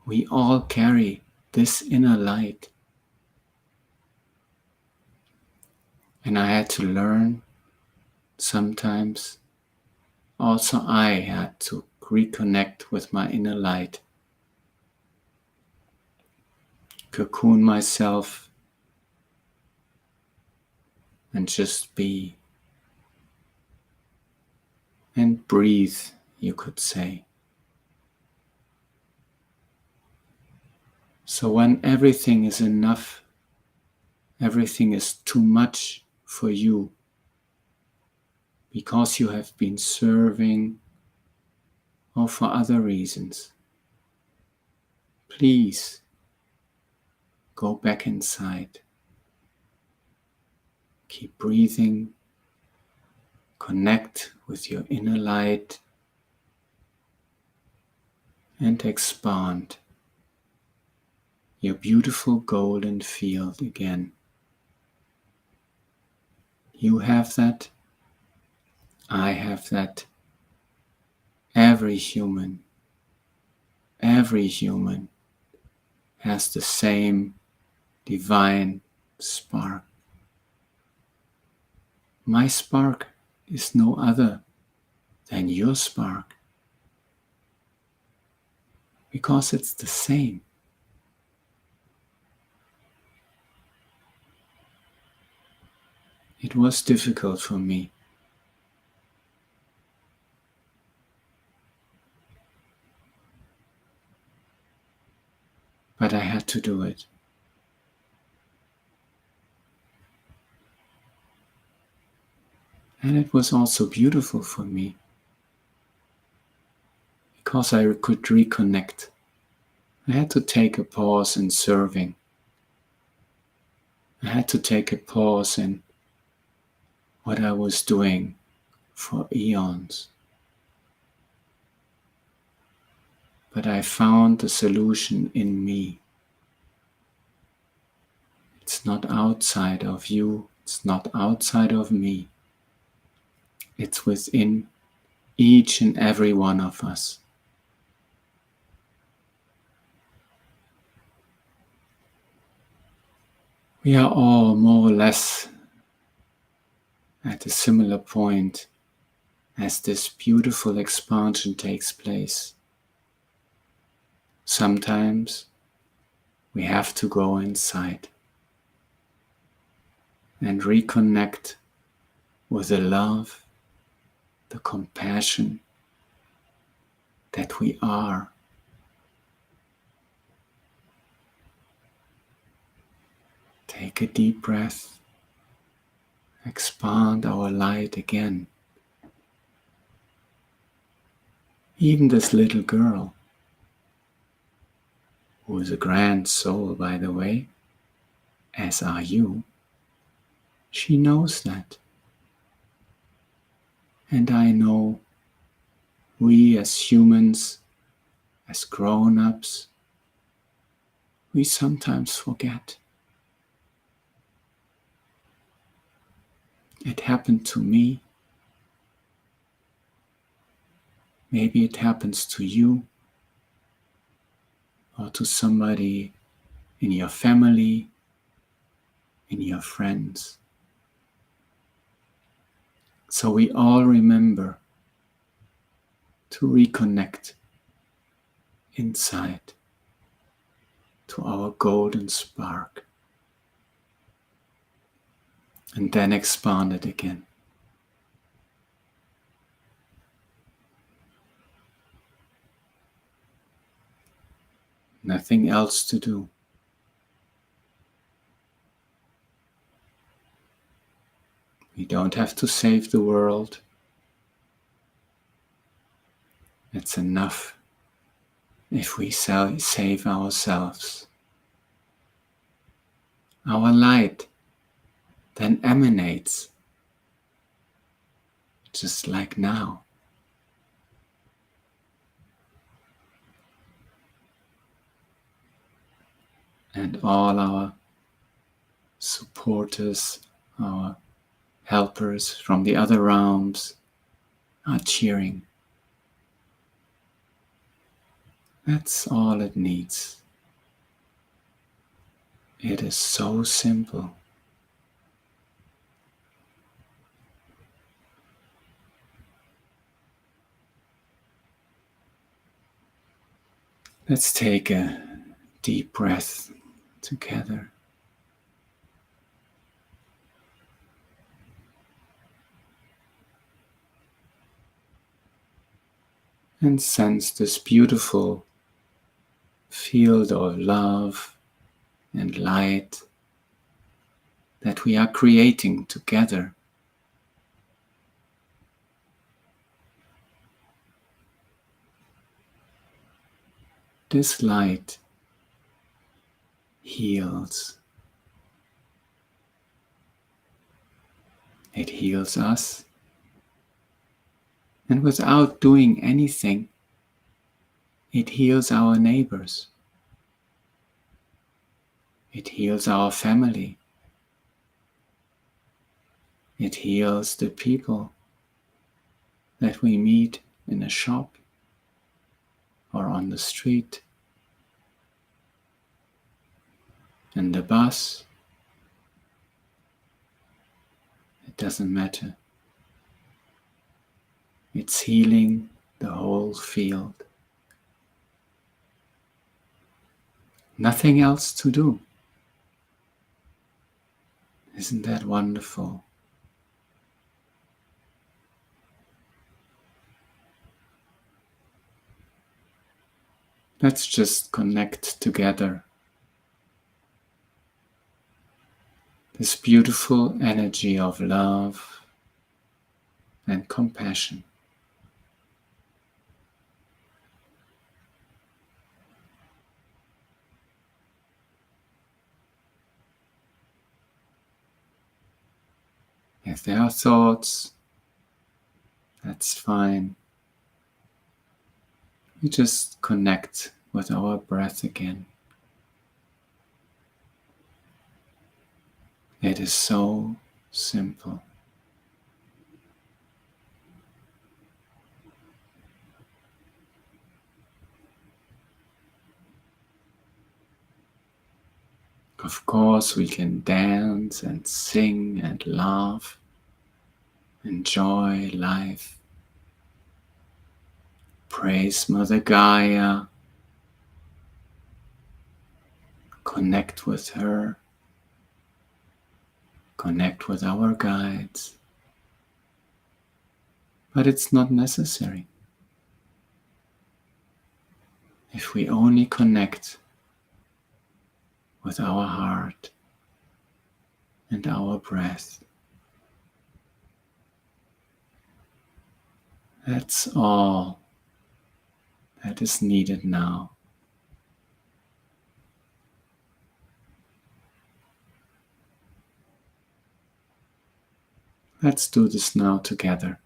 We all carry this inner light. And I had to learn sometimes. Also, I had to reconnect with my inner light. Cocoon myself and just be. And breathe, you could say. So when everything is enough, everything is too much for you, because you have been serving or for other reasons, please go back inside. Keep breathing. Connect with your inner light and expand your beautiful golden field again. You have that. I have that. Every human has the same divine spark. My spark is no other than your spark, because it's the same. It was difficult for me. But I had to do it. And it was also beautiful for me, because I could reconnect. I had to take a pause in serving. I had to take a pause in what I was doing for eons. But I found the solution in me. It's not outside of you, it's not outside of me. It's within each and every one of us. We are all more or less at a similar point as this beautiful expansion takes place. Sometimes we have to go inside and reconnect with the love, the compassion that we are. Take a deep breath, expand our light again. Even this little girl, who is a grand soul, by the way, as are you, she knows that. And I know we as humans, as grown-ups, we sometimes forget. It happened to me. Maybe it happens to you or to somebody in your family, in your friends. So we all remember to reconnect inside to our golden spark and then expand it again. Nothing else to do. We don't have to save the world. It's enough if we save ourselves. Our light then emanates, just like now. And all our supporters, our helpers from the other realms are cheering. That's all it needs. It is so simple. Let's take a deep breath together. And sense this beautiful field of love and light that we are creating together. This light heals. It heals us. And without doing anything, it heals our neighbors. It heals our family. It heals the people that we meet in a shop or on the street, in the bus. It doesn't matter. It's healing the whole field. Nothing else to do. Isn't that wonderful? Let's just connect together. This beautiful energy of love and compassion. If there are thoughts, that's fine. We just connect with our breath again. It is so simple. Of course, we can dance and sing and laugh, enjoy life, praise Mother Gaia, connect with her, connect with our guides. But it's not necessary. If we only connect with our heart and our breath, that's all that is needed now. Let's do this now together.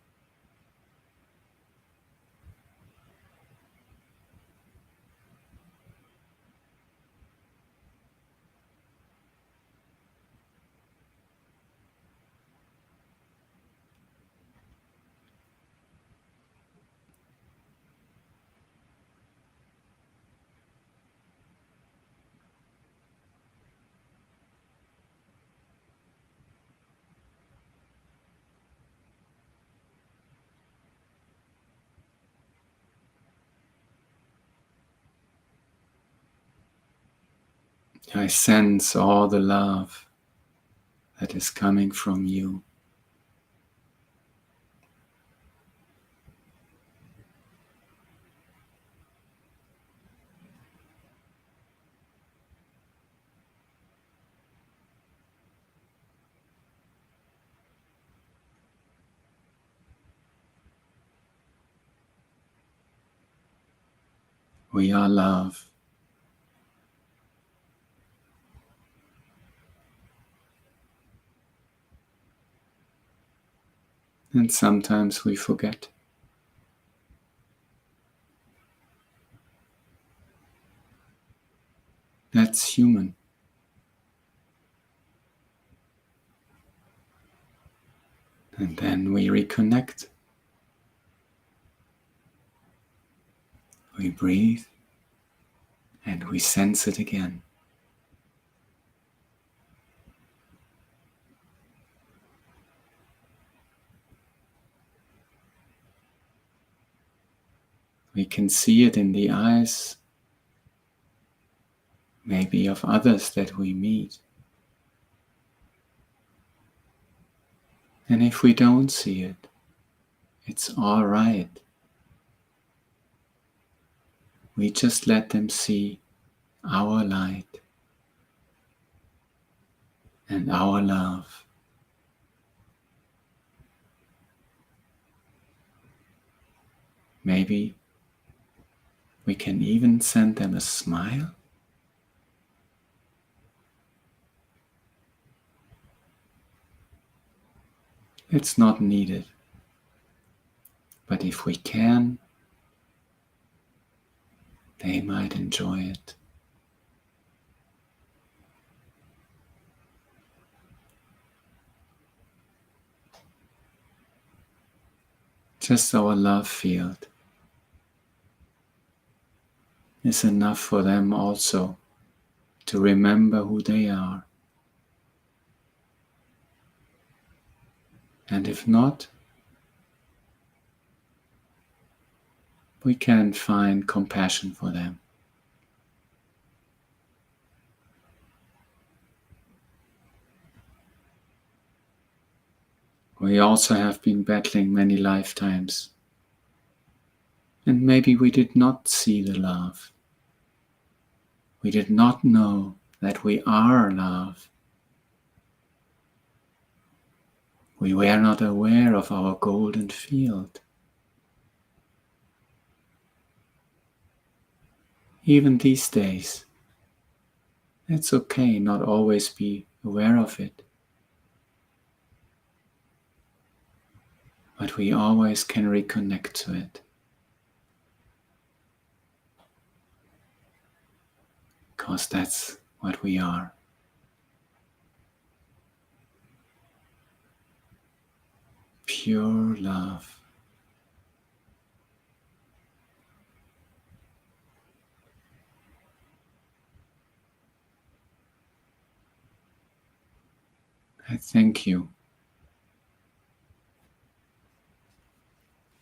I sense all the love that is coming from you. We are love. And sometimes we forget. That's human. And then we reconnect. We breathe and we sense it again. We can see it in the eyes, maybe of others that we meet. And if we don't see it, it's all right. We just let them see our light and our love. Maybe we can even send them a smile. It's not needed. But if we can, they might enjoy it. Just our love field is enough for them also to remember who they are. And if not, we can find compassion for them. We also have been battling many lifetimes, and maybe we did not see the love. We did not know that we are love. We were not aware of our golden field. Even these days, it's okay not always be aware of it. But we always can reconnect to it. Because that's what we are. Pure love. I thank you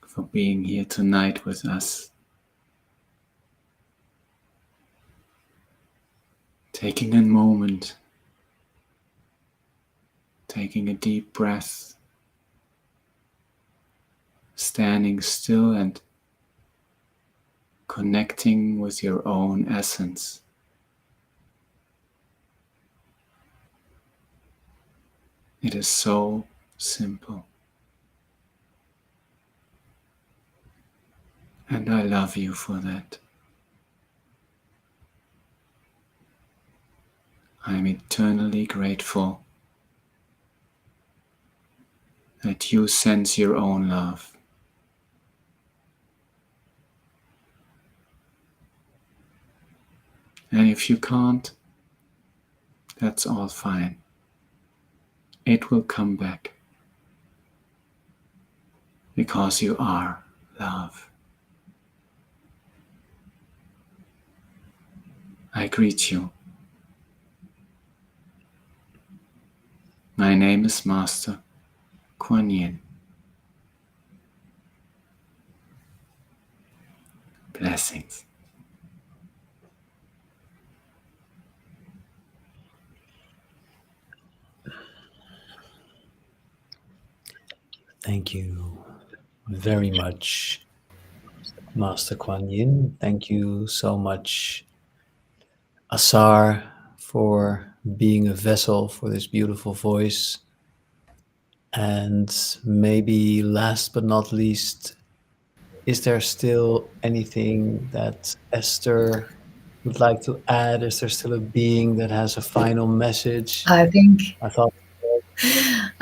for being here tonight with us. Taking a moment, taking a deep breath, standing still and connecting with your own essence. It is so simple. And I love you for that. I'm eternally grateful that you sense your own love. And if you can't, that's all fine. It will come back. Because you are love. I greet you. My name is Master Kuan Yin. Blessings. Thank you very much, Master Kuan Yin. Thank you so much, Asar, for being a vessel for this beautiful voice. And maybe last but not least, is there still anything that Esther would like to add? Is there still a being that has a final message? I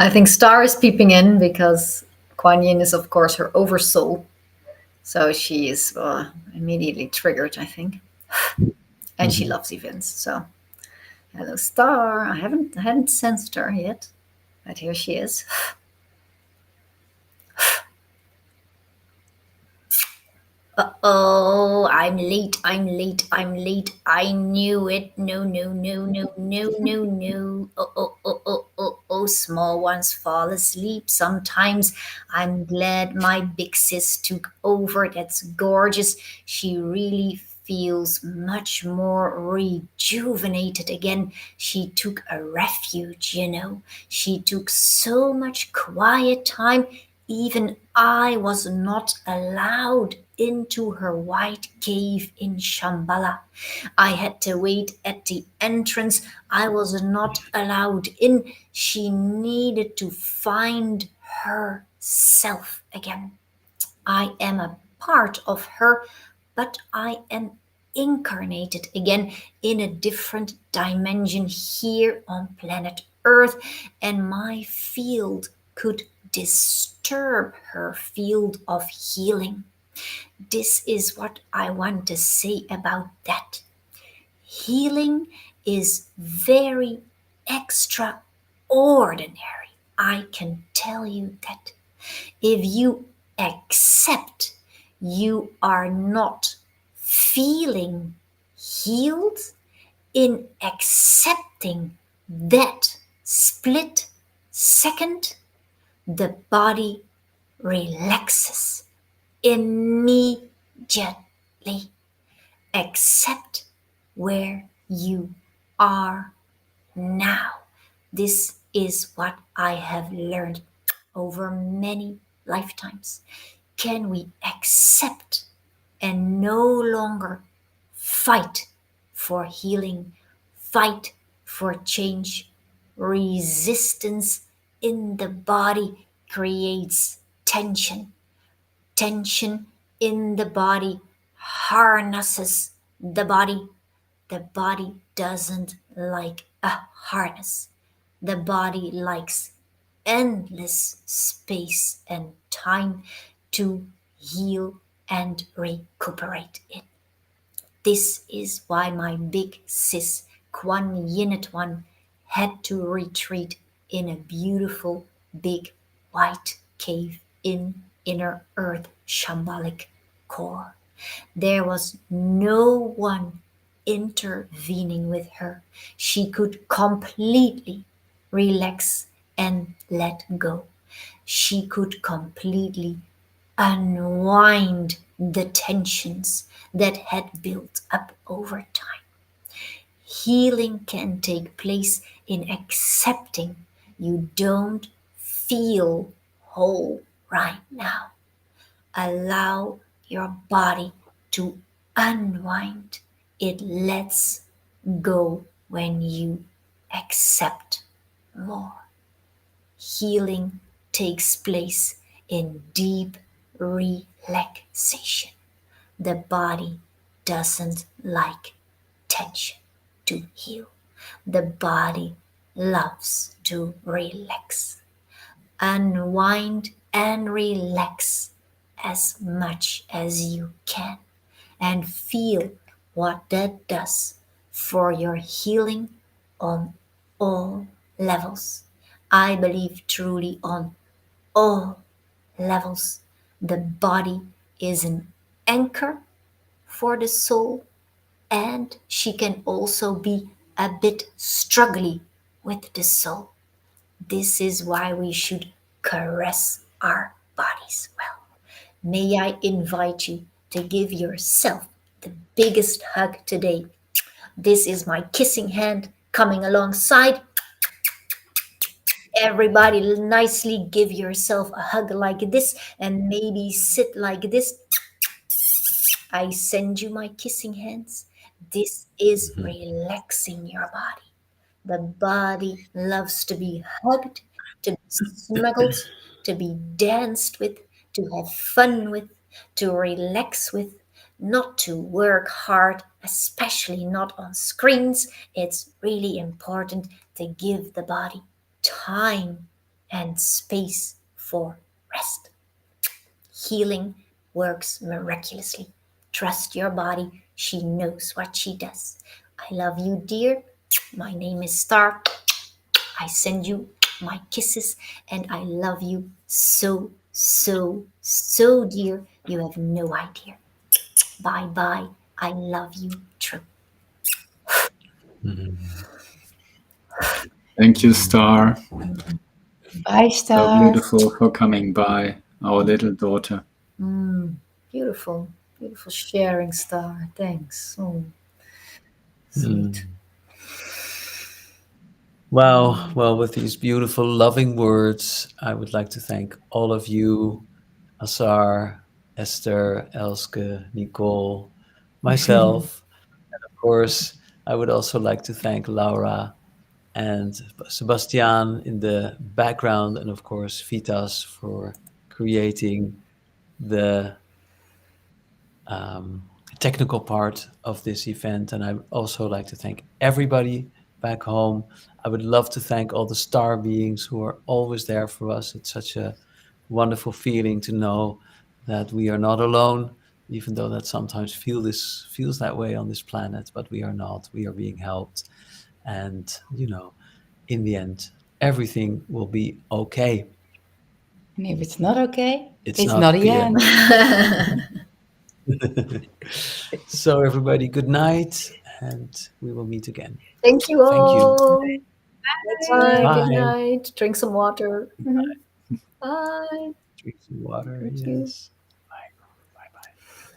think Star is peeping in because Kuan Yin is, of course, her oversoul. So she is immediately triggered, I think. And she loves events. So, hello, Star. I hadn't sensed her yet, but here she is. Uh-oh, I'm late. I knew it. No. Oh, small ones fall asleep. Sometimes I'm glad my big sis took over. That's gorgeous. She really feels much more rejuvenated again. She took a refuge, She took so much quiet time. Even I was not allowed into her white cave in Shambhala. I had to wait at the entrance. I was not allowed in. She needed to find herself again. I am a part of her, but I am incarnated again in a different dimension here on planet Earth, and my field could disturb her field of healing. This is what I want to say about that. Healing is very extraordinary. I can tell you that. If you accept you are not feeling healed, in accepting that split second, the body relaxes immediately. gently. Accept where you are now. This is what I have learned over many lifetimes. Can we accept and no longer fight for healing, fight for change? Resistance in the body creates tension. Tension in the body harnesses the body. The body doesn't like a harness. The body likes endless space and time to heal and recuperate it. This is why my big sis, Kuan Yin One, had to retreat in a beautiful big white cave in inner earth shambolic core. There was no one intervening with her. She could completely relax and let go. She could completely unwind the tensions that had built up over time. Healing can take place in accepting you don't feel whole right now. Allow your body to unwind. It lets go when you accept more. Healing takes place in deep relaxation. The body doesn't like tension to heal. The body loves to relax. Unwind and relax as much as you can and feel what that does for your healing on all levels. I believe truly on all levels. The body is an anchor for the soul, and she can also be a bit struggly with the soul. This is why we should caress our bodies well. May I invite you to give yourself the biggest hug today. This is my kissing hand coming alongside. Everybody nicely give yourself a hug like this and maybe sit like this. I send you my kissing hands. This is relaxing your body. The body loves to be hugged, to be snuggled, to be danced with, to have fun with, to relax with, not to work hard, especially not on screens. It's really important to give the body time and space for rest. Healing works miraculously. Trust your body. She knows what she does. I love you, dear. My name is Star. I send you my kisses and I love you so, so, so, dear. You have no idea. Bye bye. I love you, true. Thank you, Star. Bye, So Star. beautiful for coming by, our little daughter. Beautiful, beautiful sharing, Star. Thanks. Oh, sweet. Wow. Well, with these beautiful, loving words, I would like to thank all of you, Asar, Esther, Elske, Nicole, myself. And of course, I would also like to thank Laura and Sebastian in the background, and of course, Vitas for creating the technical part of this event. And I would also like to thank everybody back home. I would love to thank all the star beings who are always there for us. It's such a wonderful feeling to know that we are not alone, even though that sometimes feels that way on this planet, but we are not. We are being helped. And, in the end, everything will be okay. And if it's not okay, It's it's not not the the end. So everybody, good night, and we will meet again. Thank you Thank you. all. Bye. Bye. Good night. Drink some water. Bye. Drink some water. Thank you. Yes.